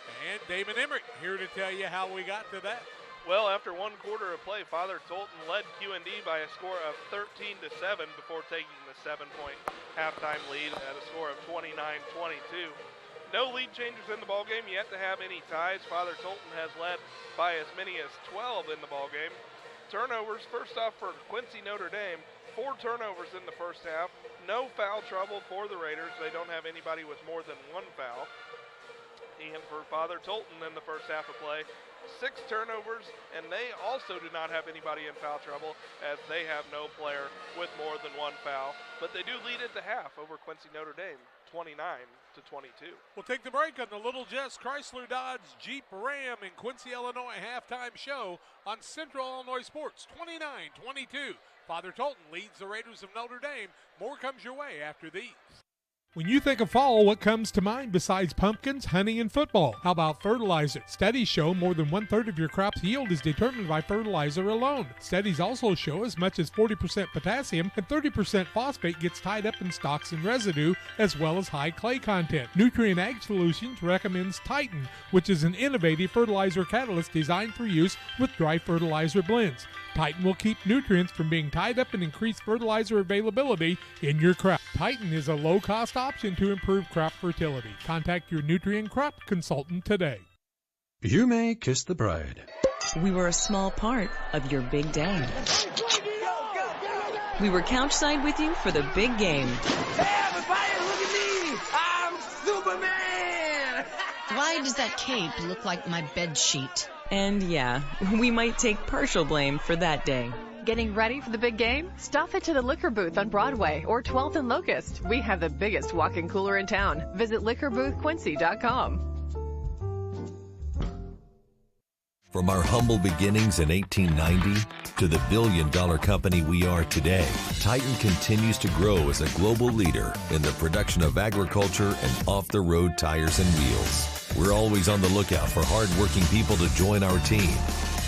And Damon Emmerich here to tell you how we got to that. Well, after one quarter of play, Father Tolton led Q&D by a score of 13-7 before taking the 7-point halftime lead at a score of 29-22. No lead changes in the ballgame, yet to have any ties. Father Tolton has led by as many as 12 in the ballgame. Turnovers, first off for Quincy Notre Dame, 4 turnovers in the first half. no foul trouble for the Raiders. They don't have anybody with more than one foul. And for Father Tolton in the first half of play, 6 turnovers, and they also do not have anybody in foul trouble as they have no player with more than one foul. But they do lead at the half over Quincy Notre Dame, 29-22. We'll take the break on the Little Jess Chrysler Dodge Jeep Ram in Quincy, Illinois halftime show on Central Illinois Sports, 29-22. Father Tolton leads the Raiders of Notre Dame. More comes your way after these. When you think of fall, what comes to mind besides pumpkins, honey, and football? How about fertilizer? Studies show more than 1/3 of your crop's yield is determined by fertilizer alone. Studies also show as much as 40% potassium and 30% phosphate gets tied up in stalks and residue, as well as high clay content. Nutrient Ag Solutions recommends Titan, which is an innovative fertilizer catalyst designed for use with dry fertilizer blends. Titan will keep nutrients from being tied up and increase fertilizer availability in your crop. Titan is a low-cost option to improve crop fertility. Contact your nutrient crop consultant today. You may kiss the bride. We were a small part of your big day. We were couchside with you for the big game. Hey, everybody, look at me! I'm Superman! Why does that cape look like my bed sheet? And yeah, we might take partial blame for that day. Getting ready for the big game? Stop it to the liquor booth on Broadway or 12th and Locust. We have the biggest walk-in cooler in town. Visit liquorboothquincy.com. From our humble beginnings in 1890 to the billion-dollar company we are today, Titan continues to grow as a global leader in the production of agriculture and off-the-road tires and wheels. We're always on the lookout for hard-working people to join our team.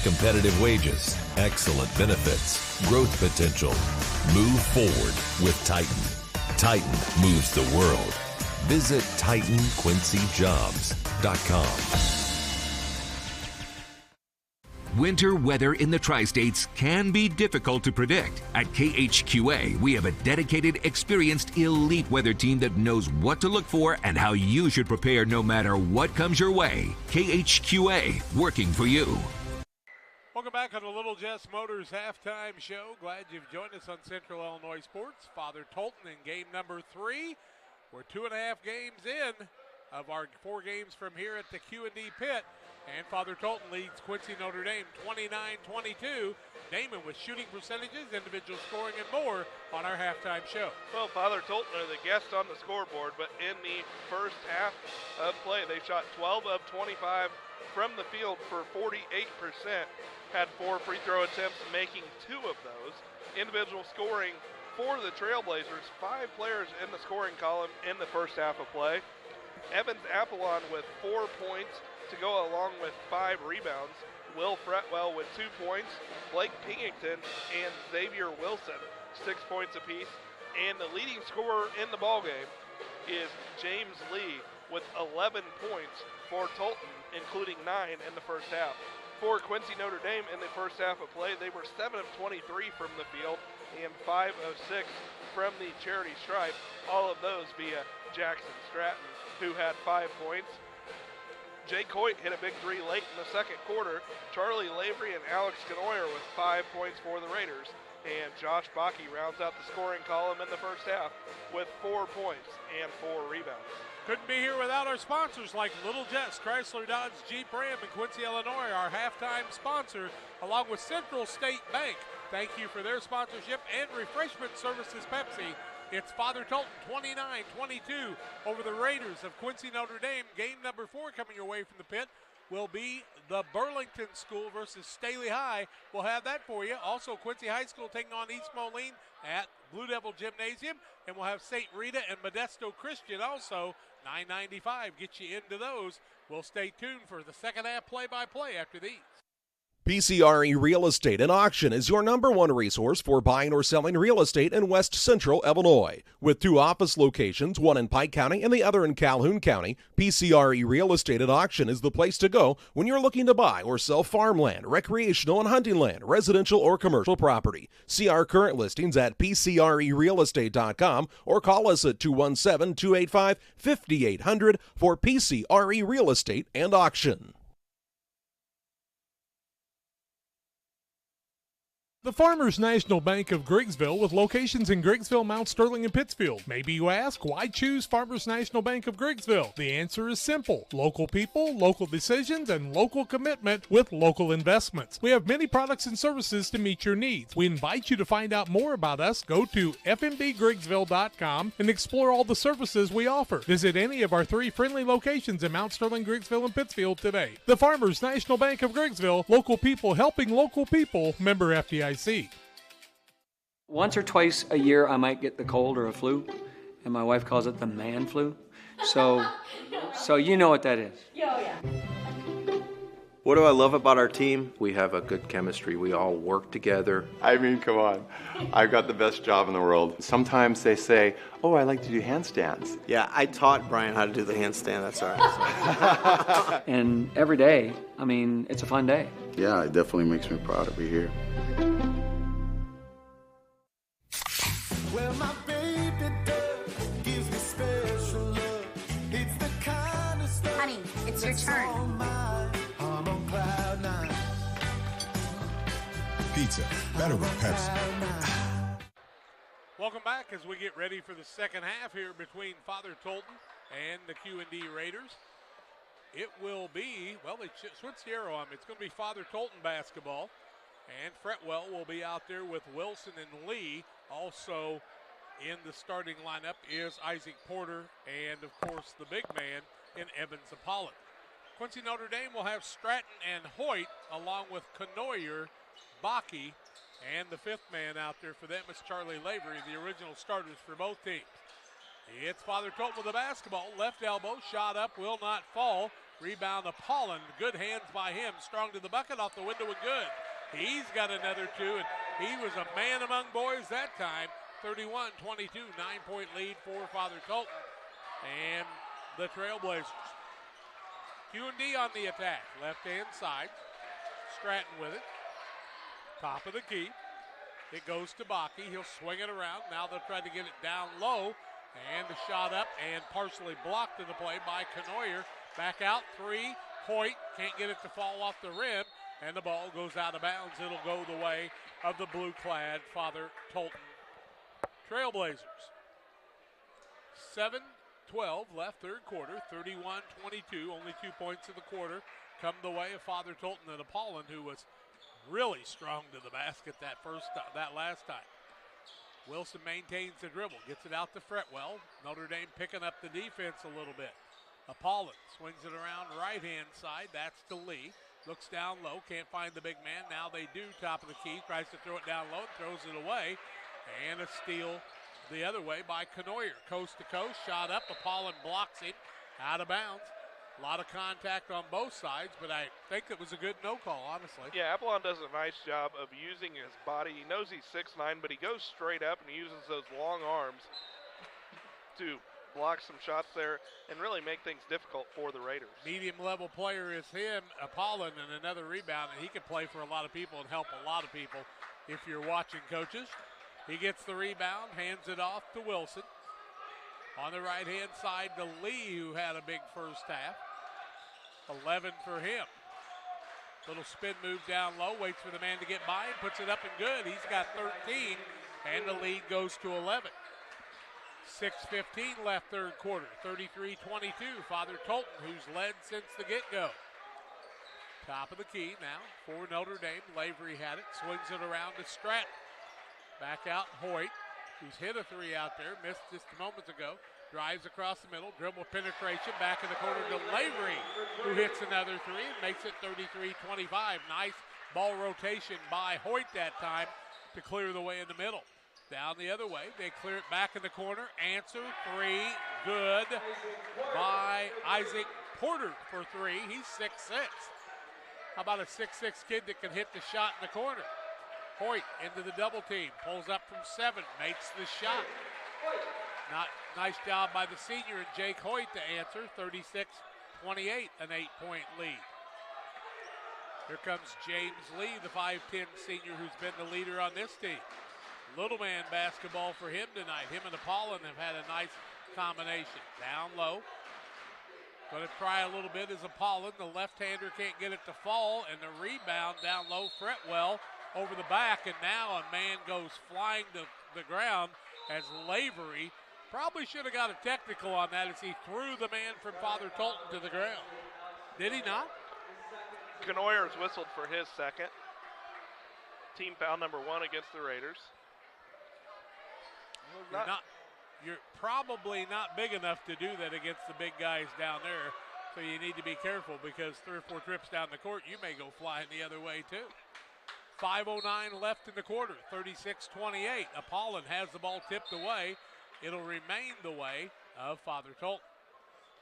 Competitive wages, excellent benefits, growth potential. Move forward with Titan. Titan moves the world. Visit TitanQuincyJobs.com. Winter weather in the Tri-States can be difficult to predict. At KHQA, we have a dedicated, experienced, elite weather team that knows what to look for and how you should prepare no matter what comes your way. KHQA, working for you. Welcome back on the Little Jess Motors halftime show. Glad you've joined us on Central Illinois Sports. Father Tolton in game number 3. We're 2.5 games in of our 4 games from here at the Q&D pit. And Father Tolton leads Quincy Notre Dame 29-22. Damon with shooting percentages, individual scoring, and more on our halftime show. Well, Father Tolton are the guests on the scoreboard, but in the first half of play, they shot 12 of 25 from the field for 48%. Had 4 free throw attempts, making 2 of those. Individual scoring for the Trailblazers, 5 players in the scoring column in the first half of play. Evans Apollon with 4 points to go along with 5 rebounds. Will Fretwell with 2 points. Blake Pingington and Xavier Wilson, 6 points apiece. And the leading scorer in the ballgame is James Lee with 11 points for Tolton, including 9 in the first half. For Quincy Notre Dame in the first half of play, they were 7 of 23 from the field and 5 of 6 from the charity stripe. All of those via Jackson Stratton, who had 5 points. Jay Coit hit a big 3 late in the second quarter. Charlie Lavery and Alex Canoyer with 5 points for the Raiders. And Josh Bakke rounds out the scoring column in the first half with 4 points and 4 rebounds. Couldn't be here without our sponsors like Little Jess, Chrysler Dodge Jeep Ram in Quincy, Illinois, our halftime sponsor, along with Central State Bank. Thank you for their sponsorship and refreshment services Pepsi. It's Father Tolton 29-22 over the Raiders of Quincy Notre Dame. Game number 4 coming your way from the pit will be the Burlington School versus Staley High. We'll have that for you. Also, Quincy High School taking on East Moline at Blue Devil Gymnasium. And we'll have St. Rita and Modesto Christian also. $9.95 gets you into those. We'll stay tuned for the second half play-by-play after these. PCRE Real Estate and Auction is your #1 resource for buying or selling real estate in West Central Illinois. With 2 office locations, one in Pike County and the other in Calhoun County, PCRE Real Estate and Auction is the place to go when you're looking to buy or sell farmland, recreational and hunting land, residential or commercial property. See our current listings at PCRERealestate.com or call us at 217-285-5800 for PCRE Real Estate and Auction. The Farmers National Bank of Griggsville, with locations in Griggsville, Mount Sterling, and Pittsfield. Maybe you ask, why choose Farmers National Bank of Griggsville? The answer is simple. Local people, local decisions, and local commitment with local investments. We have many products and services to meet your needs. We invite you to find out more about us. Go to fmbgriggsville.com and explore all the services we offer. Visit any of our 3 friendly locations in Mount Sterling, Griggsville, and Pittsfield today. The Farmers National Bank of Griggsville, local people helping local people, member FDIC. Once or twice a year, I might get the cold or a flu, and my wife calls it the man flu. So you know what that is. Yeah. What do I love about our team? We have a good chemistry. We all work together. I mean, come on. I've got the best job in the world. Sometimes they say, oh, I like to do handstands. Yeah, I taught Brian how to do the handstand. That's all right. And every day, I mean, it's a fun day. Yeah, it definitely makes me proud to be here. Well, my baby does gives me special love. It's the kind of stuff. Honey, it's your turn. I'm on cloud 9. Pizza, better with Pepsi. Welcome back as we get ready for the second half here between Father Tolton and the Q&D Raiders. It will be, well, they switched the arrow on me. It's going to be Father Tolton basketball. And Fretwell will be out there with Wilson and Lee. Also in the starting lineup is Isaac Porter and, of course, the big man in Evans Apollon. Quincy Notre Dame will have Stratton and Hoyt along with Canoyer, Bakke, and the fifth man out there for them is Charlie Lavery, the original starters for both teams. It's Father Tolton with the basketball. Left elbow, shot up, will not fall. Rebound Apollon. Good hands by him. Strong to the bucket, off the window and good. He's got another 2, and he was a man among boys that time. 31-22, 9-point lead for Father Tolton and the Trailblazers. Q&D on the attack. Left-hand side. Stratton with it. Top of the key. It goes to Bakke. He'll swing it around. Now they'll try to get it down low. And the shot up and partially blocked in the play by Canoyer. Back out, 3. Hoyt can't get it to fall off the rim. And the ball goes out of bounds. It'll go the way of the blue-clad Father Tolton Trailblazers. 7:12 left third quarter, 31-22. Only 2 points in the quarter come the way of Father Tolton and Apollon, who was really strong to the basket that last time. Wilson maintains the dribble, gets it out to Fretwell. Notre Dame picking up the defense a little bit. Apollon swings it around right-hand side. That's to Lee. Looks down low, can't find the big man. Now they do, top of the key. Tries to throw it down low, throws it away. And a steal the other way by Canoyer. Coast to coast, shot up. Apollon blocks him out of bounds. A lot of contact on both sides, but I think it was a good no call, honestly. Yeah, Apollon does a nice job of using his body. He knows he's 6'9", but he goes straight up and he uses those long arms to block some shots there and really make things difficult for the Raiders. Medium level player is him, Apollon, and another rebound, and he can play for a lot of people and help a lot of people if you're watching, coaches. He gets the rebound, hands it off to Wilson. On the right-hand side to Lee, who had a big first half. 11 for him. Little spin move down low, waits for the man to get by and puts it up and good. He's got 13, and the lead goes to 11. 6:15 left third quarter, 33-22. Father Tolton, who's led since the get-go. Top of the key now for Notre Dame. Lavery had it, swings it around to Stratton. Back out Hoyt, who's hit a 3 out there, missed just a moment ago. Drives across the middle, dribble penetration, back in the corner to Lavery, who hits another 3 and makes it 33-25. Nice ball rotation by Hoyt that time to clear the way in the middle. Down the other way, they clear it back in the corner. Answer 3, good by Isaac Porter for 3. He's 6'6". How about a 6'6" kid that can hit the shot in the corner? Hoyt into the double team, pulls up from 7, makes the shot. Nice job by the senior and Jake Hoyt to answer. 36-28, an 8-point lead. Here comes James Lee, the 5'10 senior who's been the leader on this team. Little man basketball for him tonight. Him and Apollon have had a nice combination. Down low. Going to try a little bit as Apollon. The left-hander can't get it to fall, and the rebound down low, Fretwell. over the back, and now a man goes flying to the ground as Lavery probably should have got a technical on that as he threw the man from Father Tolton to the ground. Did he not? Knoyer's whistled for his second. Team foul number 1 against the Raiders. You're probably not big enough to do that against the big guys down there, so you need to be careful because 3 or 4 trips down the court, you may go flying the other way too. 5:09 left in the quarter, 36-28. Apollon has the ball tipped away. It'll remain the way of Father Tolton.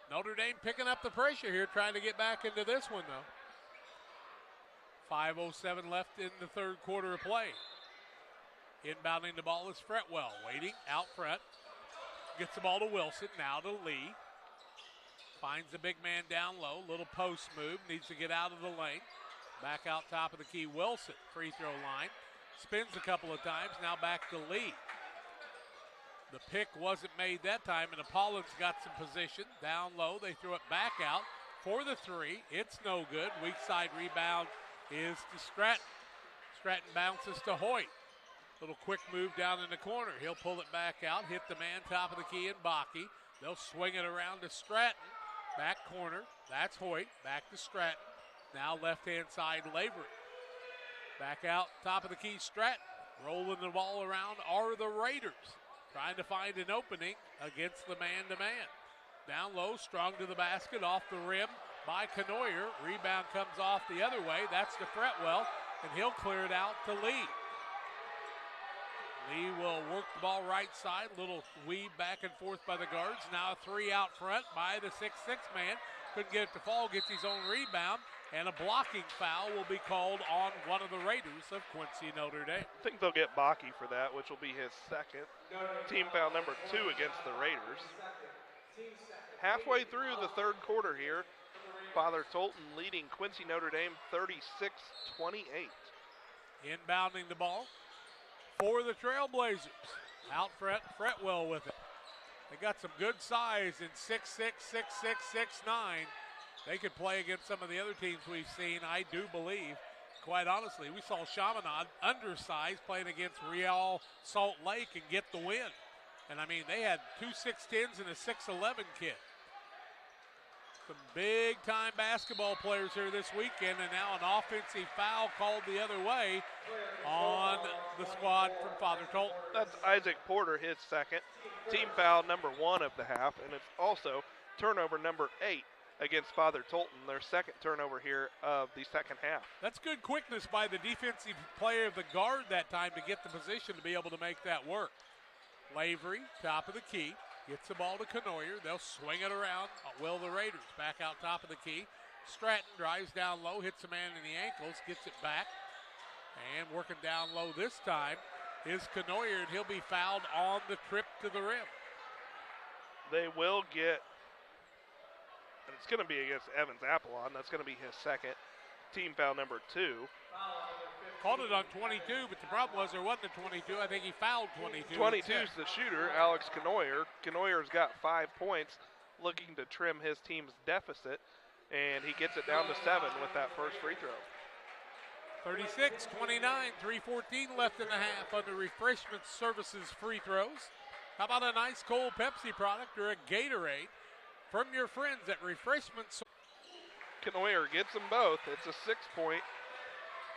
Notre Dame picking up the pressure here, trying to get back into this one though. 5:07 left in the third quarter of play. Inbounding the ball is Fretwell, waiting out front. Gets the ball to Wilson, now to Lee. Finds the big man down low, little post move, needs to get out of the lane. Back out top of the key, Wilson, free throw line. Spins a couple of times, now back to Lee. The pick wasn't made that time, and Apollon's got some position. Down low, they throw it back out for the 3. It's no good. Weak side rebound is to Stratton. Stratton bounces to Hoyt. Little quick move down in the corner. He'll pull it back out, hit the man top of the key in Bakke. They'll swing it around to Stratton. Back corner, that's Hoyt. Back to Stratton. Now left-hand side, Lavery. Back out, top of the key, Stratton. Rolling the ball around are the Raiders. Trying to find an opening against the man-to-man. Down low, strong to the basket, off the rim by Knoyer. Rebound comes off the other way. That's to Fretwell, and he'll clear it out to Lee. Lee will work the ball right side. Little weave back and forth by the guards. Now a 3 out front by the 6'6 man. Couldn't get it to fall, gets his own rebound. And a blocking foul will be called on one of the Raiders of Quincy, Notre Dame. I think they'll get Bakke for that, which will be his second. Team foul number 2 against the Raiders. Halfway through the third quarter here, Father Tolton leading Quincy Notre Dame 36-28. Inbounding the ball for the Trailblazers. Out front, Fretwell with it. They got some good size in 6'6", 6'6", 6'9". They could play against some of the other teams we've seen, I do believe. Quite honestly, we saw Chaminade undersized playing against Real Salt Lake and get the win. And I mean, they had 2 6'10s and a 6'11 kid. Some big-time basketball players here this weekend, and now an offensive foul called the other way on the squad from Father Tolton. That's Isaac Porter, his second. Team foul number 1 of the half, and it's also turnover number 8 against Father Tolton, their second turnover here of the second half. That's good quickness by the defensive player of the guard that time to get the position to be able to make that work. Lavery, top of the key, gets the ball to Knoyer. They'll swing it around. Will the Raiders back out top of the key. Stratton drives down low, hits a man in the ankles, gets it back. And working down low this time is Knoyer, and he'll be fouled on the trip to the rim. They will get, and it's going to be against Evans Apollon. That's going to be his second. Team foul number 2. Called it on 22, but the problem was there wasn't a 22. I think he fouled 22. 22's the shooter, Alex Knoyer. Knoyer's got 5 points, looking to trim his team's deficit, and he gets it down to 7 with that first free throw. 36-29, 3:14 left in the half under Refreshment Services free throws. How about a nice cold Pepsi product or a Gatorade from your friends at Refreshment Services? Knoyer gets them both. It's a 6-point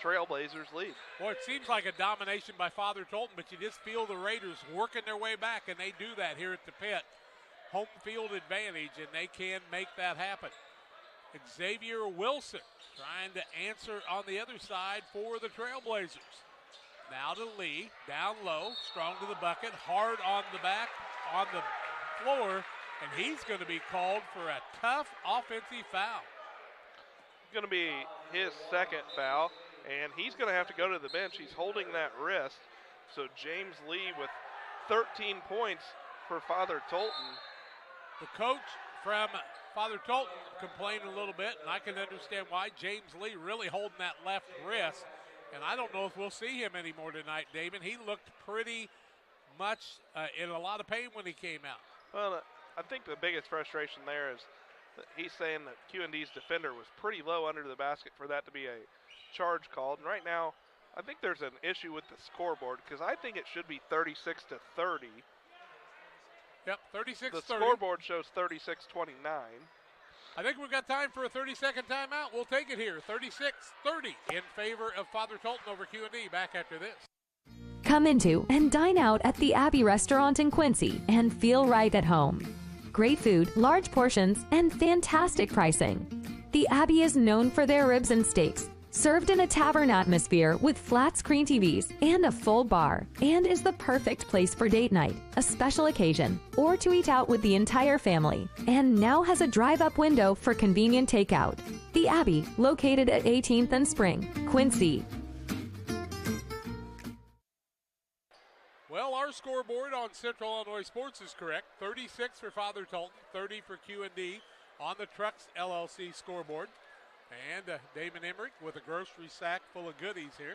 Trailblazers lead. Boy, it seems like a domination by Father Tolton, but you just feel the Raiders working their way back, and they do that here at the pit. Home field advantage, and they can make that happen. Xavier Wilson trying to answer on the other side for the Trailblazers. Now to Lee, down low, strong to the bucket, hard on the back, on the floor, and he's going to be called for a tough offensive foul. It's going to be his second foul, and he's going to have to go to the bench. He's holding that wrist. So James Lee with 13 points for Father Tolton. The coach from Father Tolton complained a little bit, and I can understand why. James Lee really holding that left wrist, and I don't know if we'll see him anymore tonight, Damon. He looked pretty much in a lot of pain when he came out. Well, I think the biggest frustration there is that he's saying that QND's defender was pretty low under the basket for that to be a charge called. And right now, I think there's an issue with the scoreboard because I think it should be 36-30. Yep, 36-30. The scoreboard shows 36-29. I think we've got time for a 30-second timeout. We'll take it here. 36-30 in favor of Father Tolton over Q&D. Back after this. Come into and dine out at the Abbey Restaurant in Quincy and feel right at home. Great food, large portions, and fantastic pricing. The Abbey is known for their ribs and steaks, served in a tavern atmosphere with flat screen TVs and a full bar, and is the perfect place for date night, a special occasion, or to eat out with the entire family, and now has a drive-up window for convenient takeout. The Abbey, located at 18th and Spring, Quincy. Well, our scoreboard on Central Illinois Sports is correct. 36 for Father Tolton, 30 for Q&D on the Trucks LLC scoreboard. And Damon Emmerich with a grocery sack full of goodies here.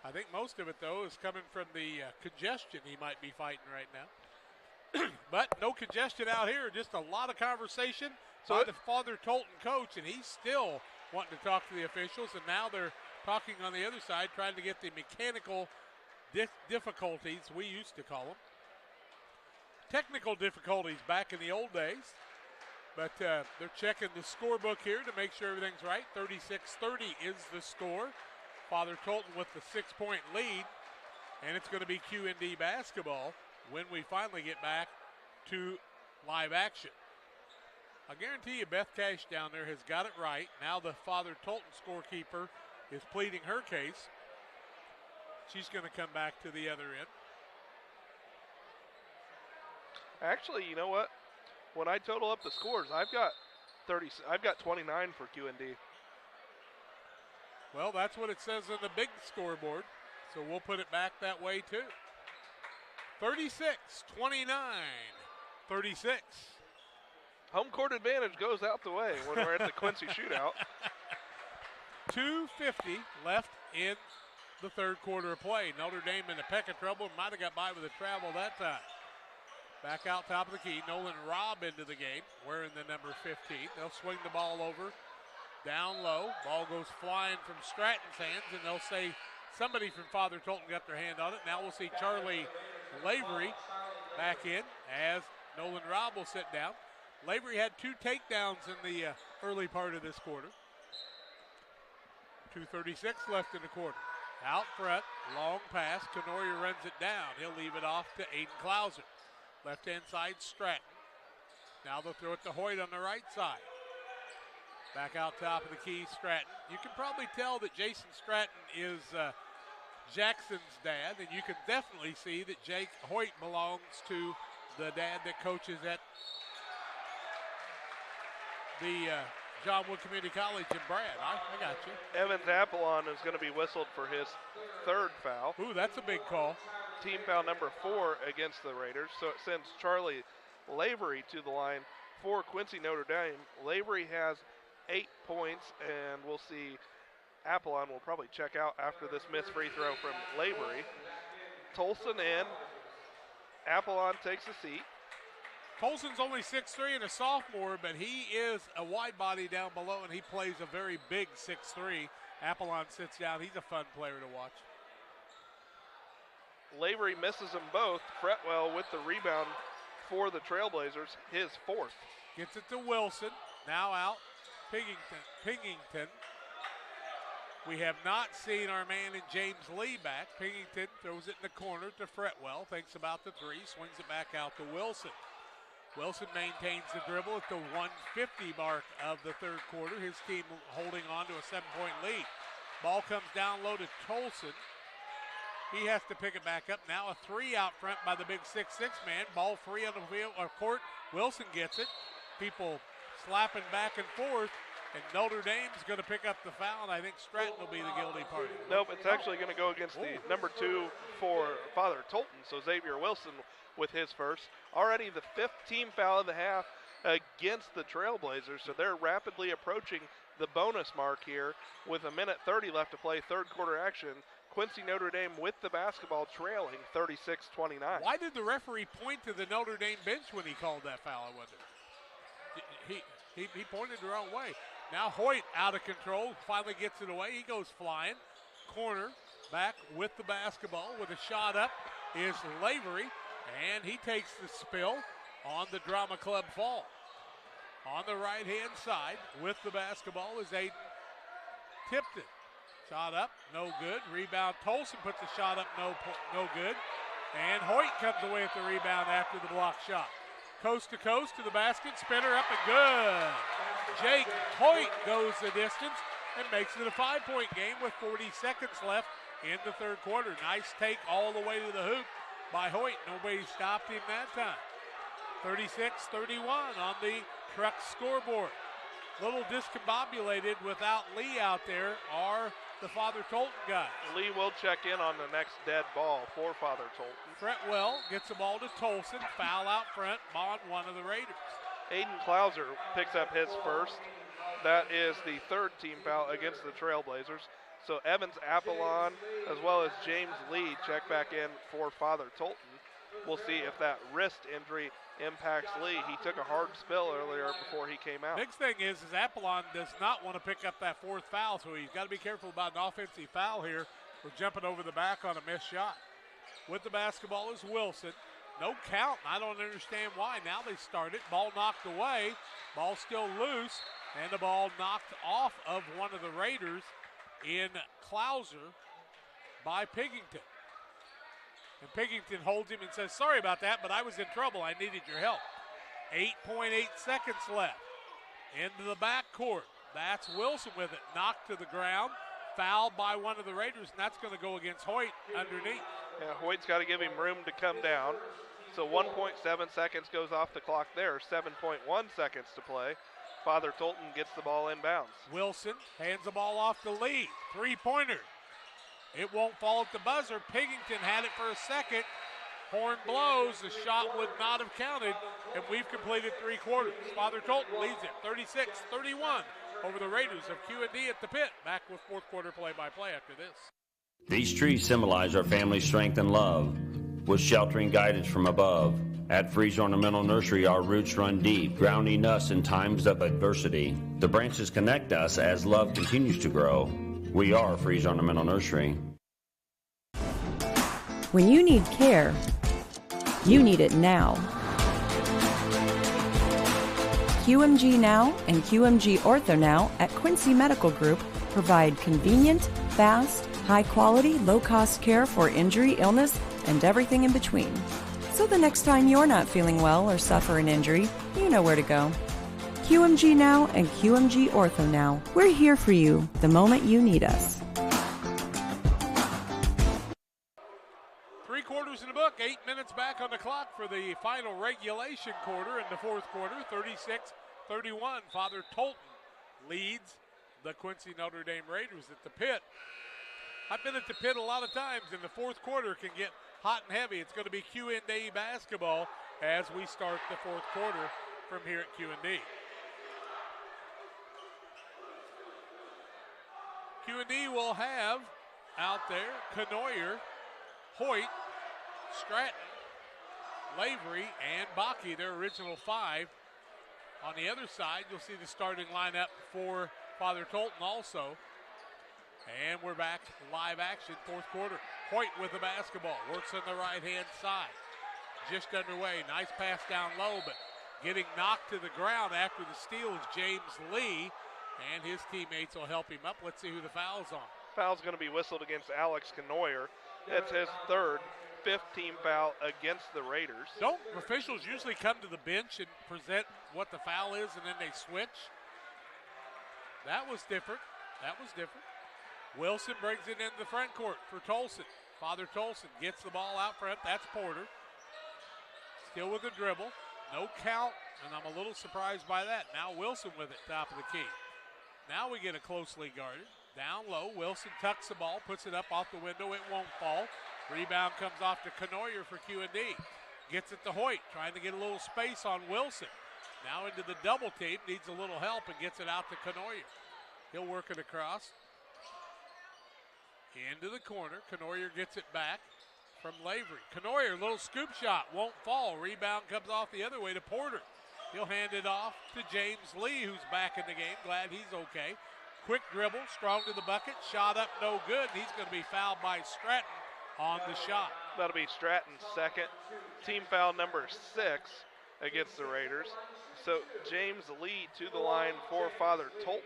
I think most of it, though, is coming from the congestion he might be fighting right now. But no congestion out here, just a lot of conversation by the Father Tolton coach, and he's still wanting to talk to the officials, and now they're talking on the other side, trying to get the mechanical difficulties, we used to call them. Technical difficulties back in the old days. But they're checking the scorebook here to make sure everything's right. 36-30 is the score. Father Tolton with the 6-point lead. And it's going to be Q&D basketball when we finally get back to live action. I guarantee you Beth Cash down there has got it right. Now the Father Tolton scorekeeper is pleading her case. She's going to come back to the other end. Actually, you know what? When I total up the scores, I've got 29 for Q&D. Well, that's what it says on the big scoreboard, so we'll put it back that way too. 36-29, 36. Home court advantage goes out the way when we're at the Quincy Shootout. 2:50 left in the third quarter of play. Notre Dame in a peck of trouble, might have got by with a travel that time. Back out top of the key, Nolan Robb into the game, wearing the number 15. They'll swing the ball over, down low. Ball goes flying from Stratton's hands, and they'll say somebody from Father Tolton got their hand on it. Now we'll see Charlie Lavery back in as Nolan Robb will sit down. Lavery had 2 takedowns in the early part of this quarter. 2:36 left in the quarter. Out front, long pass. Canoria runs it down. He'll leave it off to Aiden Klauser. Left-hand side, Stratton. Now they'll throw it to Hoyt on the right side. Back out top of the key, Stratton. You can probably tell that Jason Stratton is Jackson's dad, and you can definitely see that Jake Hoyt belongs to the dad that coaches at the John Wood Community College in Brad. I got you. Evans Apollon is going to be whistled for his 3rd foul. Ooh, that's a big call. Team foul number 4 against the Raiders. So it sends Charlie Lavery to the line for Quincy Notre Dame. Lavery has 8 points, and we'll see Apollon will probably check out after this missed free throw from Lavery. Tolson in. Apollon takes a seat. Tolson's only 6'3" and a sophomore, but he is a wide body down below, and he plays a very big 6'3". Apollon sits down. He's a fun player to watch. Lavery misses them both. Fretwell with the rebound for the Trailblazers, his 4th. Gets it to Wilson. Now out. Pingington. We have not seen our man in James Lee back. Pingington throws it in the corner to Fretwell. Thinks about the 3. Swings it back out to Wilson. Wilson maintains the dribble at the 1:50 mark of the third quarter. His team holding on to a 7-point lead. Ball comes down low to Tolson. He has to pick it back up. Now a 3 out front by the big 6'6" man. Ball free on the field or court. Wilson gets it. People slapping back and forth. And Notre Dame's going to pick up the foul, and I think Stratton will be the guilty party. Nope, it's actually going to go against the number 2 for Father Tolton. So Xavier Wilson with his first. Already the 5th team foul of the half against the Trailblazers. So they're rapidly approaching the bonus mark here with 1:30 left to play, third quarter action. Quincy Notre Dame with the basketball trailing 36-29. Why did the referee point to the Notre Dame bench when he called that foul, I wonder? He pointed the wrong way. Now Hoyt out of control, finally gets it away. He goes flying. Corner, back with the basketball with a shot up is Lavery, and he takes the spill on the Drama Club foul. On the right-hand side with the basketball is Aiden Tipton. Shot up, no good. Rebound, Tolton puts a shot up, no good. And Hoyt comes away with the rebound after the block shot. Coast to coast to the basket, spinner up and good. Jake Hoyt goes the distance and makes it a 5-point game with 40 seconds left in the third quarter. Nice take all the way to the hoop by Hoyt. Nobody stopped him that time. 36-31 on the Truck scoreboard. Little discombobulated without Lee out there are the Father Tolton guys. Lee will check in on the next dead ball for Father Tolton. Fretwell gets the ball to Tolson. Foul out front on one of the Raiders. Aiden Klauser picks up his first. That is the third team foul against the Trailblazers. So Evans Apollon as well as James Lee check back in for Father Tolton. We'll see if that wrist injury impacts Lee. He took a hard spill earlier before he came out. Big thing is Apollon does not want to pick up that fourth foul, so he's got to be careful about an offensive foul here. We're jumping over the back on a missed shot. With the basketball is Wilson. No count. I don't understand why. Now they start it. Ball knocked away. Ball still loose. And the ball knocked off of one of the Raiders in Klauser by Pigington. And Pigington holds him and says, sorry about that, but I was in trouble. I needed your help. 8.8 seconds left. Into the backcourt. That's Wilson with it. Knocked to the ground. Fouled by one of the Raiders, and that's going to go against Hoyt underneath. Yeah, Hoyt's got to give him room to come down. So 1.7 seconds goes off the clock there. 7.1 seconds to play. Father Tolton gets the ball inbounds. Wilson hands the ball off to Lee. Three-pointer. It won't fall at the buzzer. Pigington had it for a second. Horn blows. The shot would not have counted, and we've completed three quarters. Father Tolton leads it 36-31 over the Raiders of Q&D at the pit. Back with fourth quarter play-by-play after this. These trees symbolize our family's strength and love, with sheltering guidance from above. At Freeze Ornamental Nursery, our roots run deep, grounding us in times of adversity. The branches connect us as love continues to grow. We are Freeze Ornamental Nursery. When you need care, you need it now. QMG Now and QMG Ortho Now at Quincy Medical Group provide convenient, fast, high-quality, low-cost care for injury, illness, and everything in between. So the next time you're not feeling well or suffer an injury, you know where to go. QMG Now and QMG Ortho Now. We're here for you the moment you need us. 3 quarters in the book, 8 minutes back on the clock for the final regulation quarter in the fourth quarter. 36-31. Father Tolton leads the Quincy Notre Dame Raiders at the pit. I've been at the pit a lot of times, and the fourth quarter can get hot and heavy. It's going to be Q&D basketball as we start the fourth quarter from here at Q&D. Q&D will have out there Canoyer, Hoyt, Stratton, Lavery, and Bakke, their original 5. On the other side, you'll see the starting lineup for Father Tolton also. And we're back live action, fourth quarter. Hoyt with the basketball, works on the right-hand side. Just underway, nice pass down low, but getting knocked to the ground after the steal is James Lee, and his teammates will help him up. Let's see who the foul's on. Foul's going to be whistled against Alex Canoyer. That's his third, 5th team foul against the Raiders. Don't officials usually come to the bench and present what the foul is and then they switch? That was different. Wilson brings it into the front court for Tolson. Father Tolson gets the ball out front. That's Porter. Still with the dribble. No count, and I'm a little surprised by that. Now Wilson with it, top of the key. Now we get a closely guarded. Down low, Wilson tucks the ball, puts it up off the window. It won't fall. Rebound comes off to Canoyer for Q&D. Gets it to Hoyt, trying to get a little space on Wilson. Now into the double team, needs a little help and gets it out to Canoyer. He'll work it across. Into the corner. Canoyer gets it back from Lavery. Canoyer, little scoop shot, won't fall. Rebound comes off the other way to Porter. He'll hand it off to James Lee, who's back in the game. Glad he's okay. quick dribble, strong to the bucket, shot up, no good. He's going to be fouled by Stratton on the shot. That'll be Stratton's second. Team foul number 6 against the Raiders. So James Lee to the line for Father Tolton.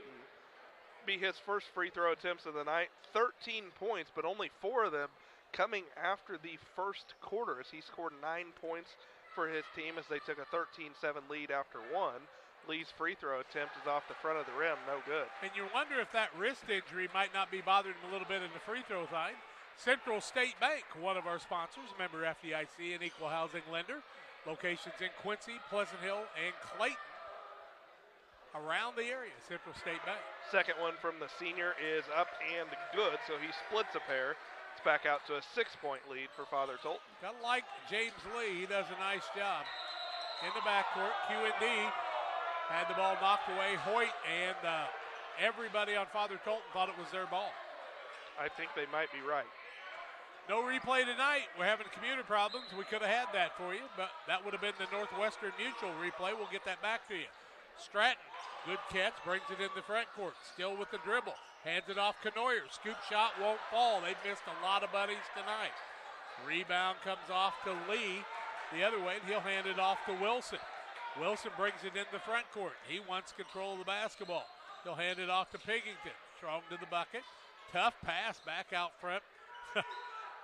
Be his first free throw attempts of the night. 13 points, but only 4 of them coming after the first quarter, as he scored 9 points for his team as they took a 13-7 lead after 1. Lee's free throw attempt is off the front of the rim, no good. And you wonder if that wrist injury might not be bothering him a little bit in the free throw line. Central State Bank, one of our sponsors, member FDIC and equal housing lender. Locations in Quincy, Pleasant Hill, and Clayton. Around the area, Central State Bank. Second one from the senior is up and good, so he splits a pair. It's back out to a 6-point lead for Father Tolton. Gotta like James Lee. He does a nice job. In the backcourt, QND had the ball knocked away. Hoyt and everybody on Father Tolton thought it was their ball. I think they might be right. No replay tonight. We're having computer problems. We could have had that for you, but that would have been the Northwestern Mutual replay. We'll get that back to you. Stratton, good catch, brings it in the front court. Still with the dribble. Hands it off Canoyer. Scoop shot won't fall. They've missed a lot of buddies tonight. Rebound comes off to Lee the other way, and he'll hand it off to Wilson. Wilson brings it in the front court. He wants control of the basketball. He'll hand it off to Pigington. Strong to the bucket. Tough pass back out front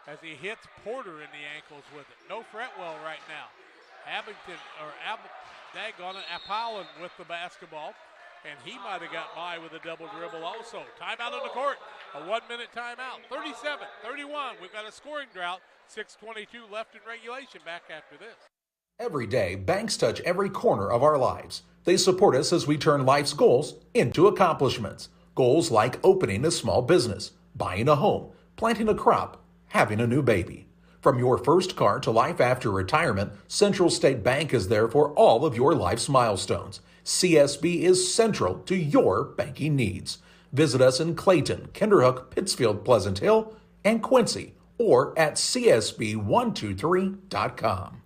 as he hits Porter in the ankles with it. No Fretwell right now. Apollon with the basketball, and he might have got by with a double dribble also. Timeout on the court, a 1-minute timeout. 37-31, we've got a scoring drought. 6:22 left in regulation. Back after this. Every day, banks touch every corner of our lives. They support us as we turn life's goals into accomplishments. Goals like opening a small business, buying a home, planting a crop, having a new baby. From your first car to life after retirement, Central State Bank is there for all of your life's milestones. CSB is central to your banking needs. Visit us in Clayton, Kinderhook, Pittsfield, Pleasant Hill, and Quincy, or at csb123.com.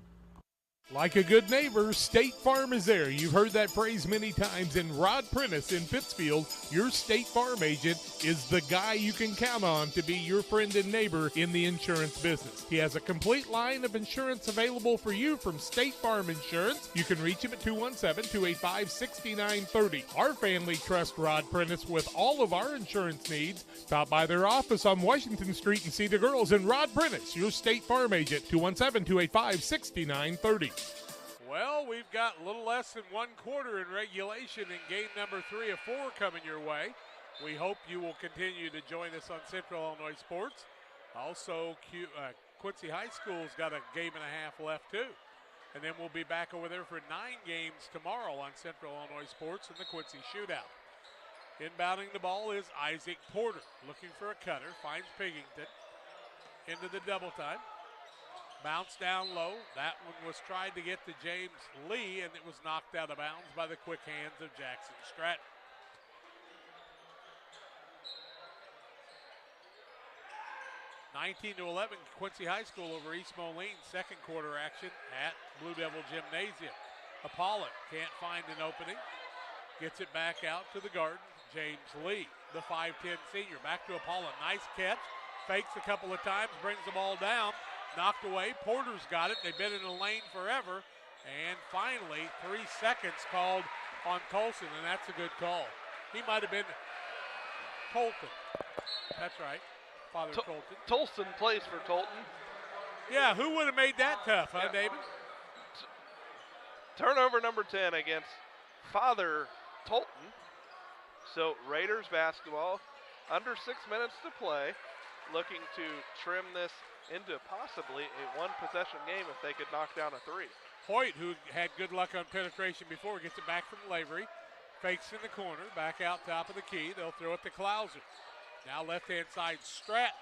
Like a good neighbor, State Farm is there. You've heard that phrase many times. And Rod Prentice in Pittsfield, your State Farm agent, is the guy you can count on to be your friend and neighbor in the insurance business. He has a complete line of insurance available for you from State Farm Insurance. You can reach him at 217-285-6930. Our family trusts Rod Prentice with all of our insurance needs. Stop by their office on Washington Street and see the girls. And Rod Prentice, your State Farm agent, 217-285-6930. Well, we've got a little less than 1 quarter in regulation in game number 3 of 4 coming your way. We hope you will continue to join us on Central Illinois Sports. Also, Quincy High School's got a game and a half left too. And then we'll be back over there for 9 games tomorrow on Central Illinois Sports in the Quincy Shootout. Inbounding the ball is Isaac Porter, looking for a cutter, finds Pigington into the double time. Bounce down low. That one was tried to get to James Lee, and it was knocked out of bounds by the quick hands of Jackson Stratton. (19-11), Quincy High School over East Moline. Second quarter action at Blue Devil Gymnasium. Apollon can't find an opening. Gets it back out to the Garden. James Lee, the 5'10 senior. Back to Apollon. Nice catch. Fakes a couple of times. Brings the ball down. Knocked away. Porter's got it. They've been in the lane forever. And finally, 3 seconds called on Tolton, and that's a good call. He might have been Tolton. That's right. Father Tolton. Tolton plays for Tolton. Yeah, who would have made that tough, huh, David? Turnover number 10 against Father Tolton. So Raiders basketball, under 6 minutes to play, looking to trim this into possibly a 1-possession game if they could knock down a 3. Hoyt, who had good luck on penetration before, gets it back from Lavery. Fakes in the corner, back out top of the key. They'll throw it to Klauser. Now left-hand side, Stratton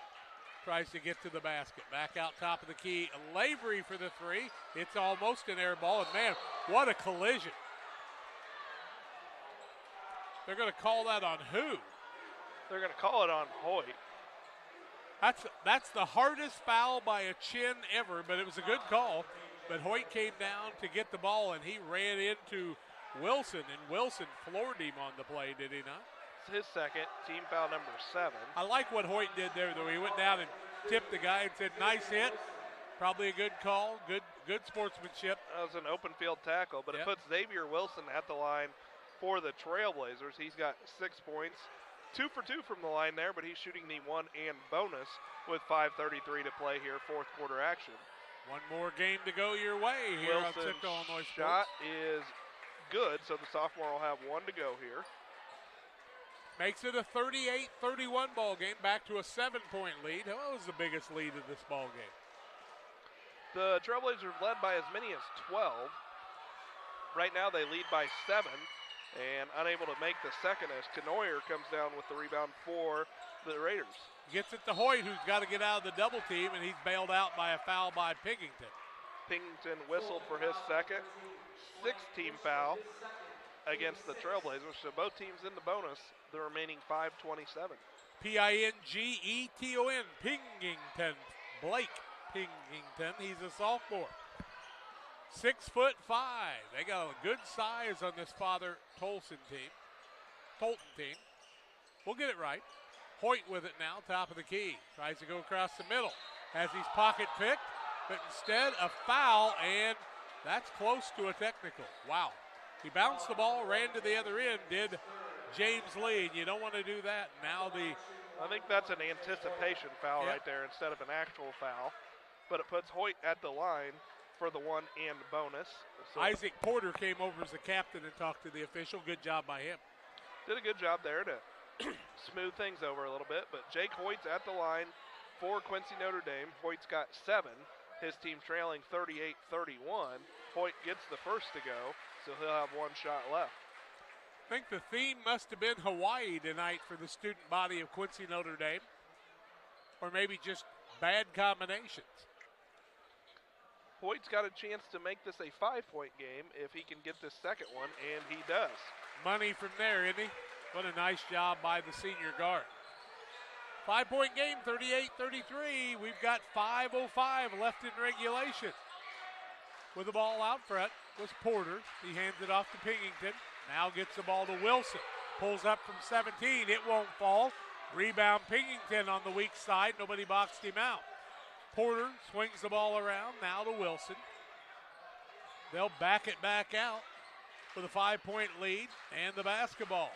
tries to get to the basket. Back out top of the key, Lavery for the 3. It's almost an air ball, and man, what a collision. They're going to call that on who? They're going to call it on Hoyt. That's the hardest foul by a chin ever, but it was a good call. But Hoyt came down to get the ball, and he ran into Wilson, and Wilson floored him on the play, did he not? his second, team foul number 7. I like what Hoyt did there, though. He went down and tipped the guy and said, nice hit. Probably a good call, good sportsmanship. That was an open field tackle, but it puts Xavier Wilson at the line for the Trailblazers. He's got 6 points, 2 for 2 from the line there, but he's shooting the 1 and bonus with 5:33 to play here, fourth quarter action. One more game to go your way here on Wilson's Central Illinois Sports. Shot is good, so the sophomore will have 1 to go here. Makes it a 38-31 ball game, back to a 7-point lead. What was the biggest lead of this ball game? The Trailblazers led by as many as 12. Right now they lead by 7 and unable to make the second as Knoyer comes down with the rebound for the Raiders. Gets it to Hoyt, who's got to get out of the double team, and he's bailed out by a foul by Pingington. Pingington whistled for his second, 6th team foul against the Trailblazers, so both teams in the bonus, the remaining 5:27. Pingeton, Pingington, Blake Pingington, he's a sophomore. 6'5". They got a good size on this Father Tolton team. We'll get it right. Hoyt with it now, top of the key. Tries to go across the middle. Has his pocket picked, but instead a foul, and that's close to a technical. Wow. He bounced the ball, ran to the other end, did James Lee, and you don't want to do that. Now I think that's an anticipation foul right there instead of an actual foul, but it puts Hoyt at the line for the 1 and bonus. So Isaac Porter came over as the captain and talked to the official. Good job by him. Did a good job there to smooth things over a little bit, but Jake Hoyt's at the line for Quincy Notre Dame. Hoyt's got 7. His team trailing 38-31. Hoyt gets the first to go, so he'll have 1 shot left. I think the theme must have been Hawaii tonight for the student body of Quincy Notre Dame, or maybe just bad combinations. Hoyt's got a chance to make this a 5-point game if he can get this second one, and he does. Money from there, isn't he? What a nice job by the senior guard. 5-point game, 38-33. We've got 5:05 left in regulation. With the ball out front was Porter. He hands it off to Pingington. Now gets the ball to Wilson. Pulls up from 17. It won't fall. Rebound Pingington on the weak side. Nobody boxed him out. Porter swings the ball around. Now to Wilson. They'll back it back out with a 5-point lead and the basketball.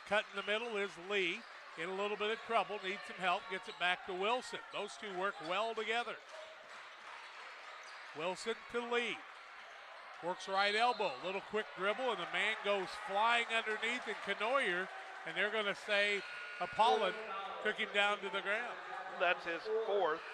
Cut in the middle is Lee. In a little bit of trouble. Needs some help. Gets it back to Wilson. Those two work well together. Wilson to Lee. Works right elbow. Little quick dribble, and the man goes flying underneath, and Knoyer, and they're going to say Apollon took him down to the ground. That's his 4th,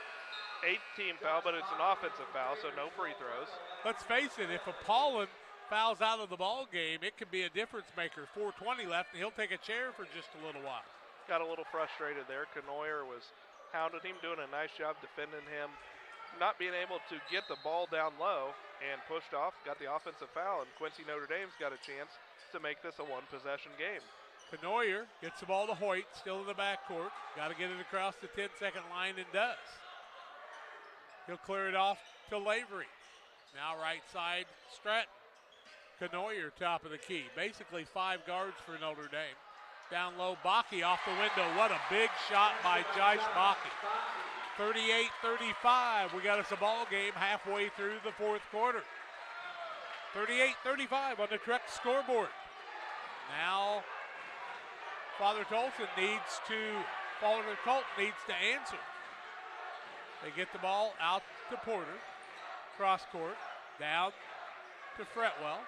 8th team foul, but it's an offensive foul, so no free throws. Let's face it, if Apollon fouls out of the ball game, it could be a difference maker. 4:20 left, and he'll take a chair for just a little while. Got a little frustrated there. Knoyer was hounding him, doing a nice job defending him, not being able to get the ball down low, and pushed off, got the offensive foul, and Quincy Notre Dame's got a chance to make this a 1-possession game. Knoyer gets the ball to Hoyt, still in the backcourt. Got to get it across the 10-second line, and does. He'll clear it off to Lavery. Now right side, Stratton. Knoyer top of the key. Basically 5 guards for Notre Dame. Down low, Bakke off the window. What a big shot by Josh Bakke. 38-35. We got us a ball game halfway through the 4th quarter. 38-35 on the Trek scoreboard. Now Father Tolton needs to answer. They get the ball out to Porter. Cross court. Down to Fretwell.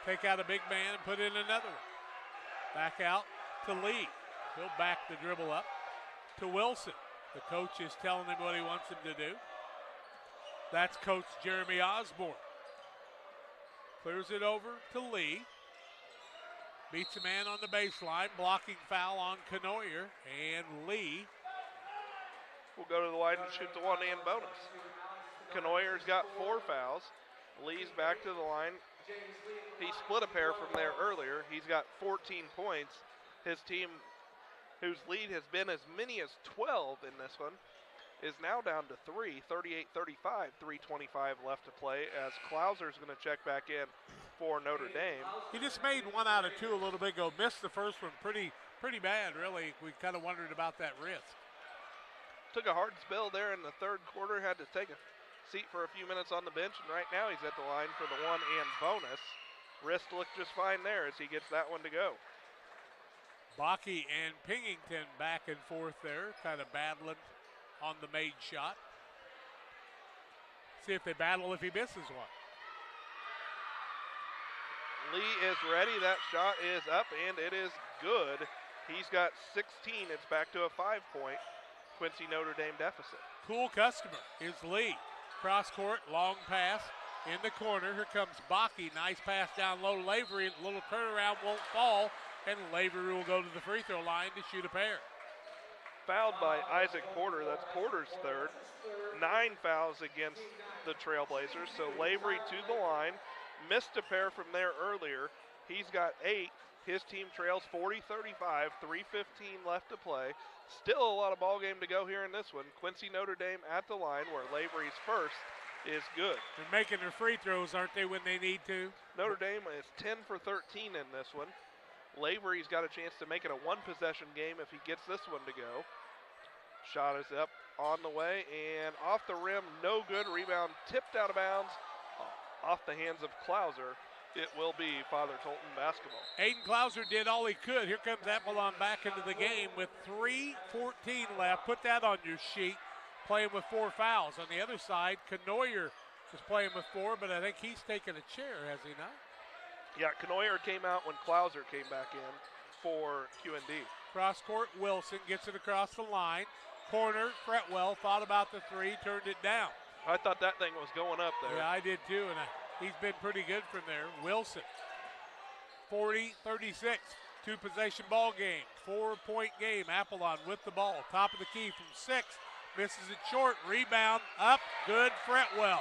Take out a big man and put in another one. Back out to Lee. He'll back the dribble up to Wilson. The coach is telling him what he wants him to do. That's Coach Jeremy Osborne. Clears it over to Lee. Beats a man on the baseline. Blocking foul on Knoyer. And Lee will go to the line and shoot the 1 and bonus. Knoyer's got 4 fouls. Lee's back to the line. He split a pair from there earlier. He's got 14 points. His team, whose lead has been as many as 12 in this one, is now down to 3, 38-35, 3:25 left to play as Klauser's going to check back in for Notre Dame. He just made 1 out of 2 a little bit ago. Missed the first one pretty pretty bad, really. We kind of wondered about that wrist. Took a hard spill there in the third quarter, had to take a seat for a few minutes on the bench, and right now he's at the line for the 1 and bonus. Wrist looked just fine there as he gets that one to go. Bakke and Pingington back and forth there, kind of battling on the made shot. See if they battle if he misses one. Lee is ready. That shot is up, and it is good. He's got 16. It's back to a 5-point Quincy Notre Dame deficit. Cool customer is Lee. Cross court, long pass in the corner. Here comes Bakke. Nice pass down low to Lavery. Little turnaround, won't fall, and Lavery will go to the free throw line to shoot a pair. Fouled by Isaac Porter. That's Porter's third. 9 fouls against the Trailblazers. So Lavery to the line. Missed a pair from there earlier. He's got 8. His team trails 40-35, 3:15 left to play. Still a lot of ball game to go here in this one. Quincy Notre Dame at the line where Lavery's first is good. They're making their free throws, aren't they, when they need to? Notre Dame is 10 for 13 in this one. Lavery's got a chance to make it a one-possession game if he gets this one to go. Shot is up on the way and off the rim, no good. Rebound tipped out of bounds off the hands of Klauser. It will be Father Tolton basketball. Aiden Klauser did all he could. Here comes Apollon back into the game with 3:14 left. Put that on your sheet. Playing with 4 fouls. On the other side, Knoyer is playing with 4, but I think he's taken a chair, has he not? Yeah, Knoyer came out when Klauser came back in for QND. Cross court, Wilson gets it across the line. Corner, Fretwell thought about the 3, turned it down. I thought that thing was going up there. Yeah, I did too, and he's been pretty good from there. Wilson, 40-36, 2-possession ball game, 4-point game. Apollon with the ball, top of the key from 6, misses it short, rebound, up, good, Fretwell.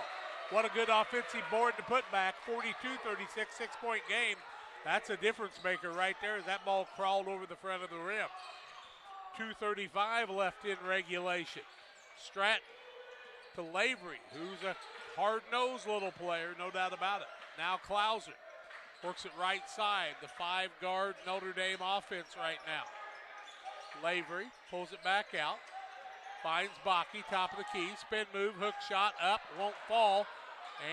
What a good offensive board to put back, 42-36, 6-point game. That's a difference maker right there as that ball crawled over the front of the rim. 2:35 left in regulation. Stratton to Lavery, who's a hard-nosed little player, no doubt about it. Now Klauser works it right side, the 5-guard Notre Dame offense right now. Lavery pulls it back out, finds Bakke, top of the key, spin move, hook shot up, won't fall,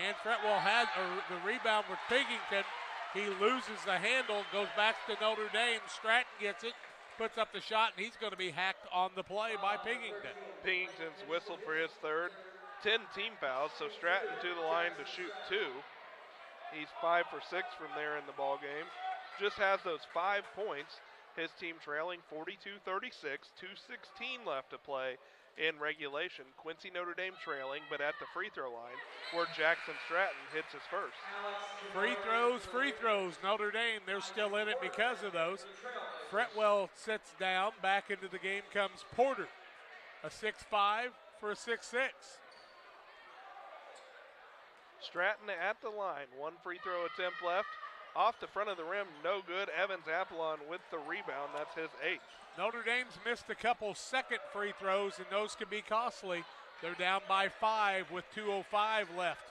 and Fretwell had the rebound with Pingington. He loses the handle, goes back to Notre Dame. Stratton gets it, puts up the shot, and he's going to be hacked on the play by Pingington. Pingington's whistled for his third. 10 team fouls, so Stratton to the line to shoot 2. He's 5 for 6 from there in the ball game. Just has those 5 points. His team trailing 42-36, 2:16 left to play in regulation. Quincy Notre Dame trailing, but at the free throw line where Jackson Stratton hits his first. Free throws, Notre Dame, they're still in it because of those. Fretwell sits down, back into the game comes Porter. A 6'5 for a 6'6. Stratton at the line, 1 free throw attempt left. Off the front of the rim, no good. Evans Apollon with the rebound, that's his 8th. Notre Dame's missed a couple second free throws, and those can be costly. They're down by 5 with 2:05 left.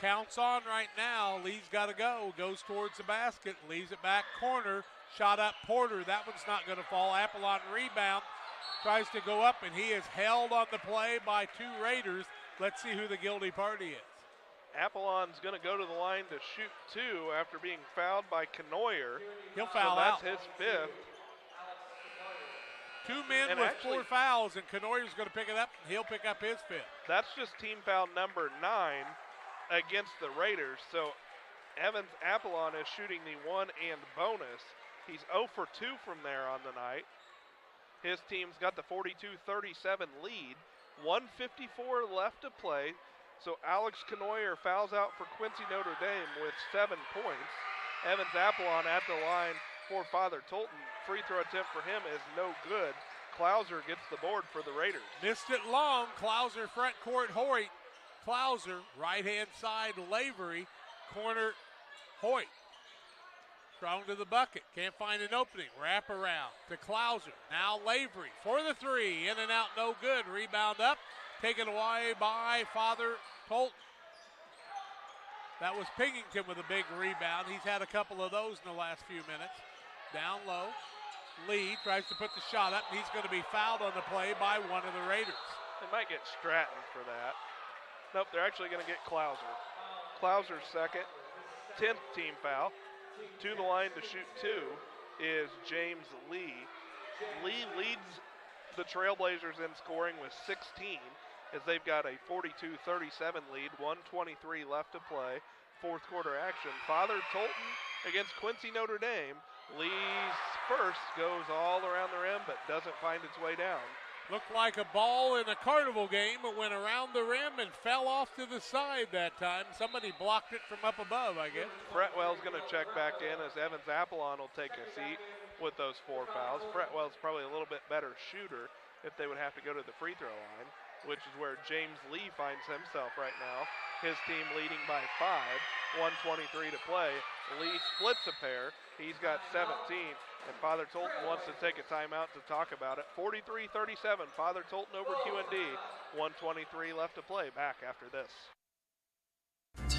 Counts on right now. Lee's got to go. Goes towards the basket, leaves it back corner. Shot up Porter. That one's not going to fall. Apollon rebound. Tries to go up, and he is held on the play by 2 Raiders. Let's see who the guilty party is. Apollon's going to go to the line to shoot 2 after being fouled by Knoyer. He'll foul out. That's his 5th. 2 men and with actually, 4 fouls, and Knoyer's going to pick it up, and he'll pick up his 5th. That's just team foul number 9 against the Raiders. So Evans Apollon is shooting the 1 and bonus. He's 0 for 2 from there on the night. His team's got the 42-37 lead. 1:54 left to play. So Alex Knoyer fouls out for Quincy Notre Dame with 7 points. Evans Apollon at the line for Father Tolton. Free throw attempt for him is no good. Klauser gets the board for the Raiders. Missed it long. Klauser front court, Hoyt. Klauser right-hand side, Lavery. Corner, Hoyt. Strong to the bucket. Can't find an opening. Wrap around to Klauser. Now Lavery for the 3. In and out, no good. Rebound up. Taken away by Father Tolton. That was Pingington with a big rebound. He's had a couple of those in the last few minutes. Down low. Lee tries to put the shot up, and he's going to be fouled on the play by one of the Raiders. They might get Stratton for that. Nope, they're actually going to get Klauser. Klauser's second, 10th team foul. To the line to shoot two is James Lee. Lee leads the Trailblazers in scoring with 16 as they've got a 42-37 lead, 1:23 left to play. Fourth quarter action. Father Tolton against Quincy Notre Dame. Lee's first goes all around the rim but doesn't find its way down. Looked like a ball in a carnival game. It went around the rim and fell off to the side that time. Somebody blocked it from up above, I guess. Fretwell's going to check back in as Evans Apollon will take a seat with those 4 fouls. Fretwell's probably a little bit better shooter if they would have to go to the free throw line, which is where James Lee finds himself right now. His team leading by 5, 1:23 to play. Lee splits a pair. He's got 17, and Father Tolton wants to take a timeout to talk about it. 43-37, Father Tolton over QND. 1:23 left to play. Back after this.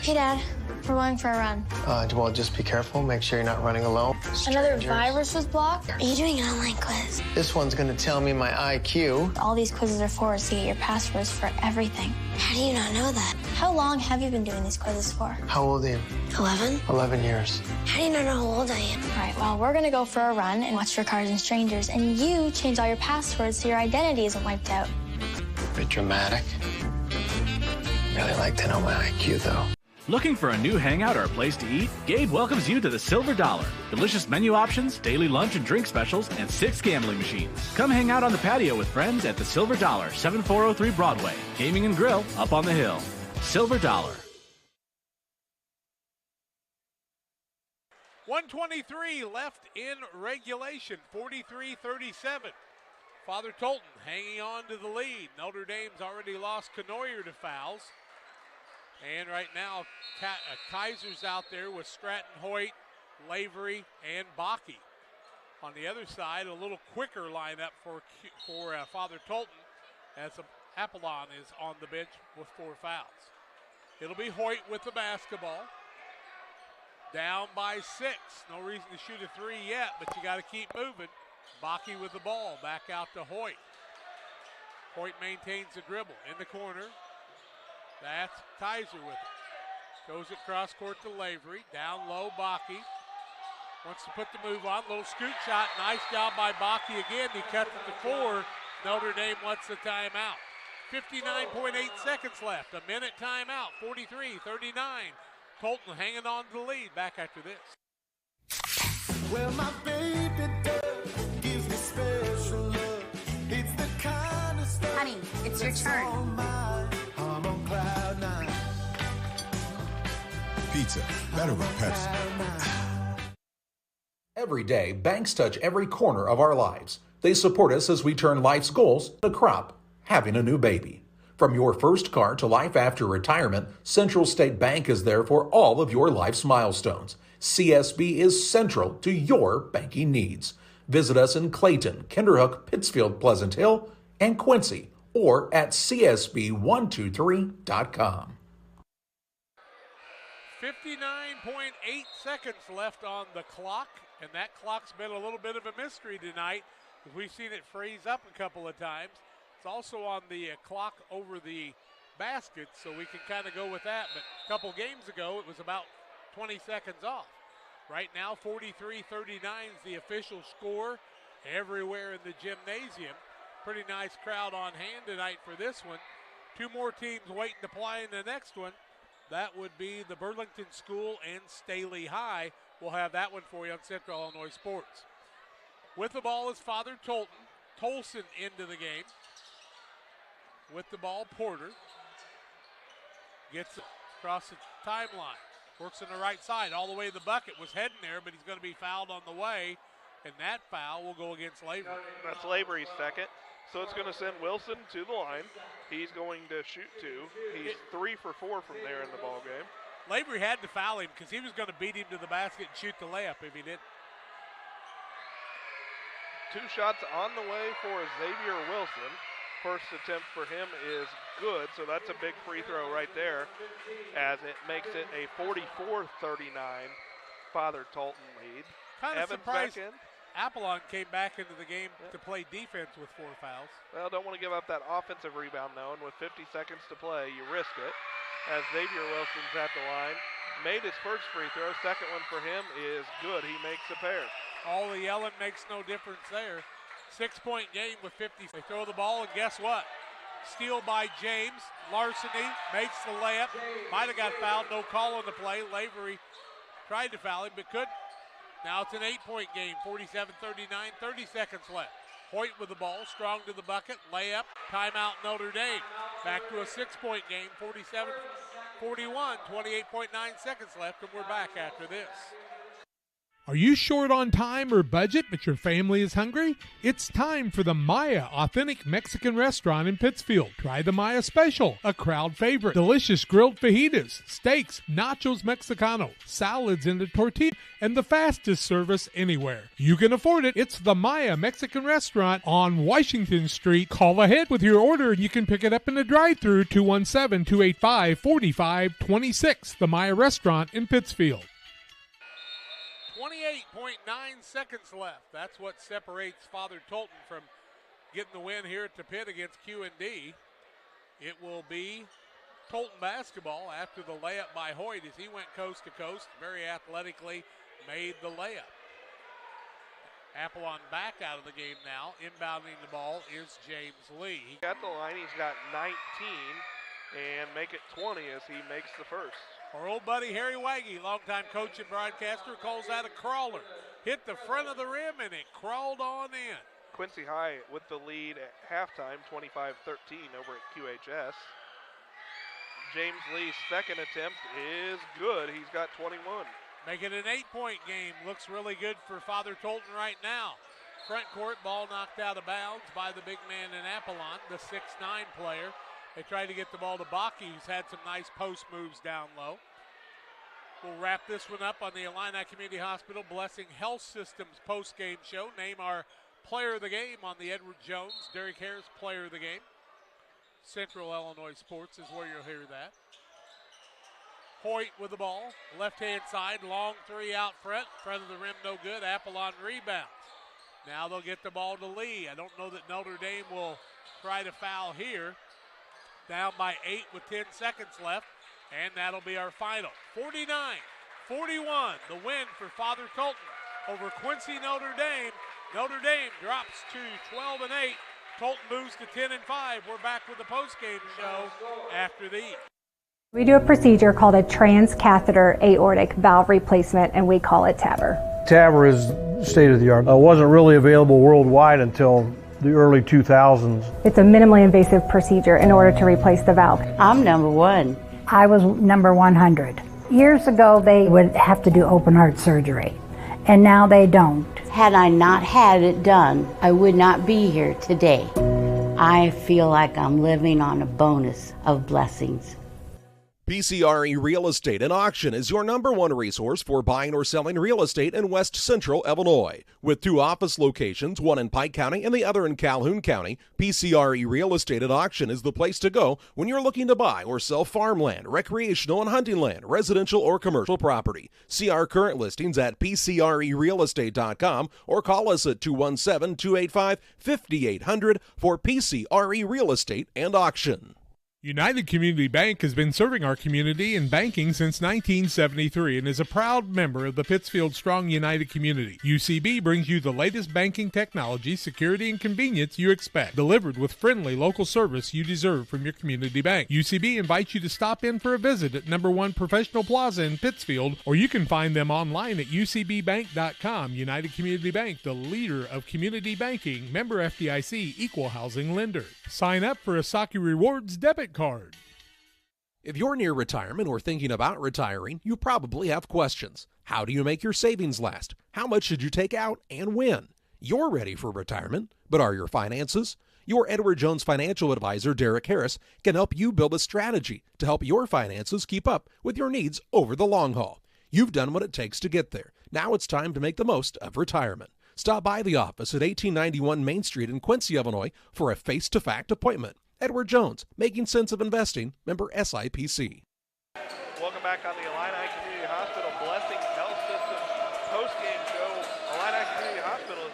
Hey, Dad. We're going for a run. Well, just be careful. Make sure you're not running alone. Another virus was blocked? Are you doing an online quiz? This one's going to tell me my IQ. All these quizzes are for us to get your passwords for everything. How do you not know that? How long have you been doing these quizzes for? How old are you? 11? 11 years. How do you not know how old I am? All right, well, we're going to go for a run and watch for Cars and Strangers, and you change all your passwords so your identity isn't wiped out. Bit dramatic. Really like to know my IQ, though. Looking for a new hangout or a place to eat? Gabe welcomes you to the Silver Dollar. Delicious menu options, daily lunch and drink specials, and 6 gambling machines. Come hang out on the patio with friends at the Silver Dollar, 7403 Broadway. Gaming and grill up on the hill. Silver Dollar. 1:23 left in regulation, 43-37. Father Tolton hanging on to the lead. Notre Dame's already lost Canoyer to fouls. And right now, Kaiser's out there with Stratton, Hoyt, Lavery, and Bakke. On the other side, a little quicker lineup for Father Tolton as Apollon is on the bench with 4 fouls. It'll be Hoyt with the basketball. Down by 6. No reason to shoot a 3 yet, but you got to keep moving. Bakke with the ball. Back out to Hoyt. Hoyt maintains the dribble in the corner. That's Kaiser with it. Goes across court to Lavery. Down low, Bakke. Wants to put the move on. Little scoot shot. Nice job by Bakke again. He cuts it to 4. Notre Dame wants the timeout. 59.8 seconds left. A minute timeout. 43-39. Tolton hanging on to the lead. Back after this. Well, my baby does gives me special love. It's the kind of stuff. Honey, it's your turn. I'm on cloud 9. Pizza, better with Pepsi. Every day, banks touch every corner of our lives. They support us as we turn life's goals into a crop, having a new baby. From your first car to life after retirement, Central State Bank is there for all of your life's milestones. CSB is central to your banking needs. Visit us in Clayton, Kinderhook, Pittsfield, Pleasant Hill, and Quincy, or at csb123.com. 59.8 seconds left on the clock, and that clock's been a little bit of a mystery tonight because we've seen it freeze up a couple of times. It's also on the clock over the basket, so we can kind of go with that. But a couple games ago, it was about 20 seconds off. Right now, 43-39 is the official score everywhere in the gymnasium. Pretty nice crowd on hand tonight for this one. 2 more teams waiting to play in the next one. That would be the Burlington School and Staley High. We'll have that one for you on Central Illinois Sports. With the ball is Father Tolton. Tolson into the game. With the ball, Porter gets it across the timeline. Works on the right side all the way to the bucket. Was heading there, but he's going to be fouled on the way. And that foul will go against Lavery. That's Lavery's second. So it's going to send Wilson to the line. He's going to shoot 2. He's 3 for 4 from there in the ball game. Lavery had to foul him because he was going to beat him to the basket and shoot the layup if he didn't. 2 shots on the way for Xavier Wilson. First attempt for him is good, so that's a big free throw right there as it makes it a 44-39 Father Tolton lead. Kind of surprised. Apollon came back into the game to play defense with 4 fouls. Well, don't want to give up that offensive rebound, though, and with 50 seconds to play, you risk it. As Xavier Wilson's at the line, made his first free throw. Second one for him is good. He makes a pair. All the yelling makes no difference there. 6-point game with 50. They throw the ball, and guess what? Steal by James. Larceny makes the layup. Might have got fouled. No call on the play. Lavery tried to foul him, but couldn't. Now it's an 8-point game. 47-39. 30 seconds left. Hoyt with the ball. Strong to the bucket. Layup. Timeout Notre Dame. Back to a 6-point game. 47-41. 28.9 seconds left, and we're back after this. Are you short on time or budget, but your family is hungry? It's time for the Maya Authentic Mexican Restaurant in Pittsfield. Try the Maya Special, a crowd favorite. Delicious grilled fajitas, steaks, nachos Mexicano, salads in a tortilla, and the fastest service anywhere. You can afford it. It's the Maya Mexican Restaurant on Washington Street. Call ahead with your order and you can pick it up in the drive-thru, 217-285-4526. The Maya Restaurant in Pittsfield. 28.9 seconds left. That's what separates Father Tolton from getting the win here at the pit against Q&D. It will be Tolton basketball after the layup by Hoyt as he went coast to coast, very athletically made the layup. Apollon back out of the game now. Inbounding the ball is James Lee. At the line, he's got 19 and make it 20 as he makes the first. Our old buddy Harry Waggy, longtime coach and broadcaster, calls that a crawler. Hit the front of the rim and it crawled on in. Quincy High with the lead at halftime, 25-13 over at QHS. James Lee's second attempt is good. He's got 21. Make it an 8-point game. Looks really good for Father Tolton right now. Front court, ball knocked out of bounds by the big man in Apollon, the 6'9 player. They tried to get the ball to Baki, who's had some nice post moves down low. We'll wrap this one up on the Illini Community Hospital Blessing Health Systems post-game show. Name our player of the game on the Edward Jones, Derek Harris player of the game. Central Illinois Sports is where you'll hear that. Hoyt with the ball, left-hand side, long three out front of the rim, no good. Apollon rebounds. Now they'll get the ball to Lee. I don't know that Notre Dame will try to foul here. Down by 8 with 10 seconds left, and that'll be our final. 49-41, the win for Father Tolton over Quincy Notre Dame. Notre Dame drops to 12-8. Tolton moves to 10-5. We're back with the postgame show after these. We do a procedure called a transcatheter aortic valve replacement, and we call it TAVR. TAVR is state of the art. It wasn't really available worldwide until the early 2000s. It's a minimally invasive procedure in order to replace the valve. I'm number 1. I was number 100. Years ago, they would have to do open heart surgery, and now they don't. Had I not had it done, I would not be here today. I feel like I'm living on a bonus of blessings. PCRE Real Estate and Auction is your #1 resource for buying or selling real estate in West Central Illinois. With 2 office locations, one in Pike County and the other in Calhoun County, PCRE Real Estate and Auction is the place to go when you're looking to buy or sell farmland, recreational and hunting land, residential or commercial property. See our current listings at PCRERealestate.com or call us at 217-285-5800 for PCRE Real Estate and Auction. United Community Bank has been serving our community in banking since 1973 and is a proud member of the Pittsfield Strong United community. UCB brings you the latest banking technology, security, and convenience you expect, delivered with friendly local service you deserve from your community bank. UCB invites you to stop in for a visit at #1 Professional Plaza in Pittsfield, or you can find them online at ucbbank.com. United Community Bank, the leader of community banking, member FDIC, equal housing lender. Sign up for a Saki Rewards debit card. If you're near retirement or thinking about retiring, you probably have questions. How do you make your savings last? How much should you take out and when? You're ready for retirement, but are your finances? Your Edward Jones financial advisor, Derek Harris, can help you build a strategy to help your finances keep up with your needs over the long haul. You've done what it takes to get there. Now it's time to make the most of retirement. Stop by the office at 1891 Main Street in Quincy, Illinois for a face-to-fact appointment. Edward Jones, Making Sense of Investing, member SIPC. Welcome back on the Illini Community Hospital Blessing Health Systems post-game show. Illini Community Hospital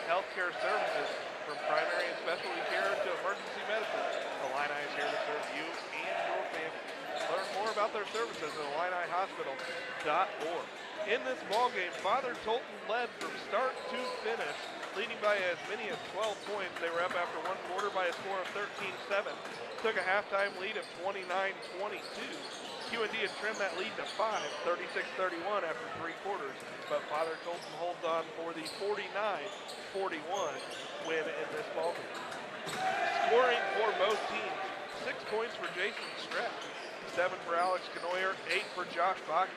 healthcare services, from primary and specialty care to emergency medicine. Illini is here to serve you and your family. Learn more about their services at IlliniHospital.org. In this ballgame, Father Tolton led from start to finish, leading by as many as 12 points. They were up after one quarter by a score of 13-7. Took a halftime lead of 29-22. QND had trimmed that lead to 5, 36-31 after three quarters, but Father Tolton holds on for the 49-41 win in this ballgame. Scoring for both teams, 6 points for Jason Strapp, 7 for Alex Canoyer, 8 for Josh Bakke,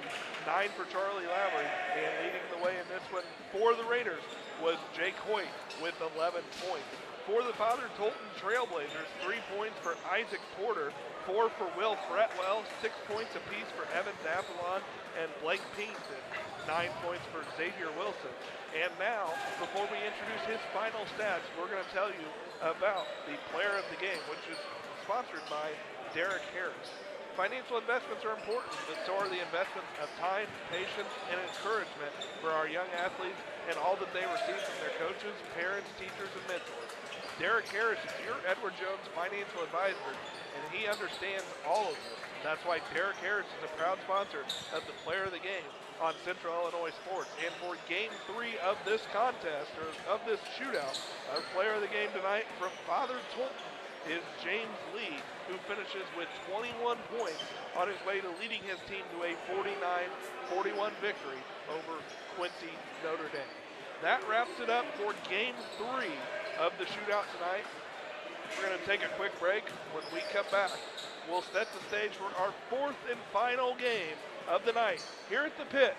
9 for Charlie Lavery, and leading the way in this one for the Raiders was Jake Hoyt with 11 points. For the Father Tolton Trailblazers, 3 points for Isaac Porter, 4 for Will Fretwell, 6 points apiece for Evan Dappelon and Blake Pennington, 9 points for Xavier Wilson. And now, before we introduce his final stats, we're going to tell you about the player of the game, which is sponsored by Derek Harris. Financial investments are important, but so are the investments of time, patience, and encouragement for our young athletes and all that they receive from their coaches, parents, teachers, and mentors. Derek Harris is your Edward Jones financial advisor, and he understands all of this. That's why Derek Harris is a proud sponsor of the Player of the Game on Central Illinois Sports. And for Game 3 of this contest, or of this shootout, our Player of the Game tonight from Father Tolton is James Lee, who finishes with 21 points on his way to leading his team to a 49-41 victory over Quincy, Notre Dame. That wraps it up for Game 3 of the shootout tonight. We're going to take a quick break. When we come back, we'll set the stage for our 4th and final game of the night here at the Pit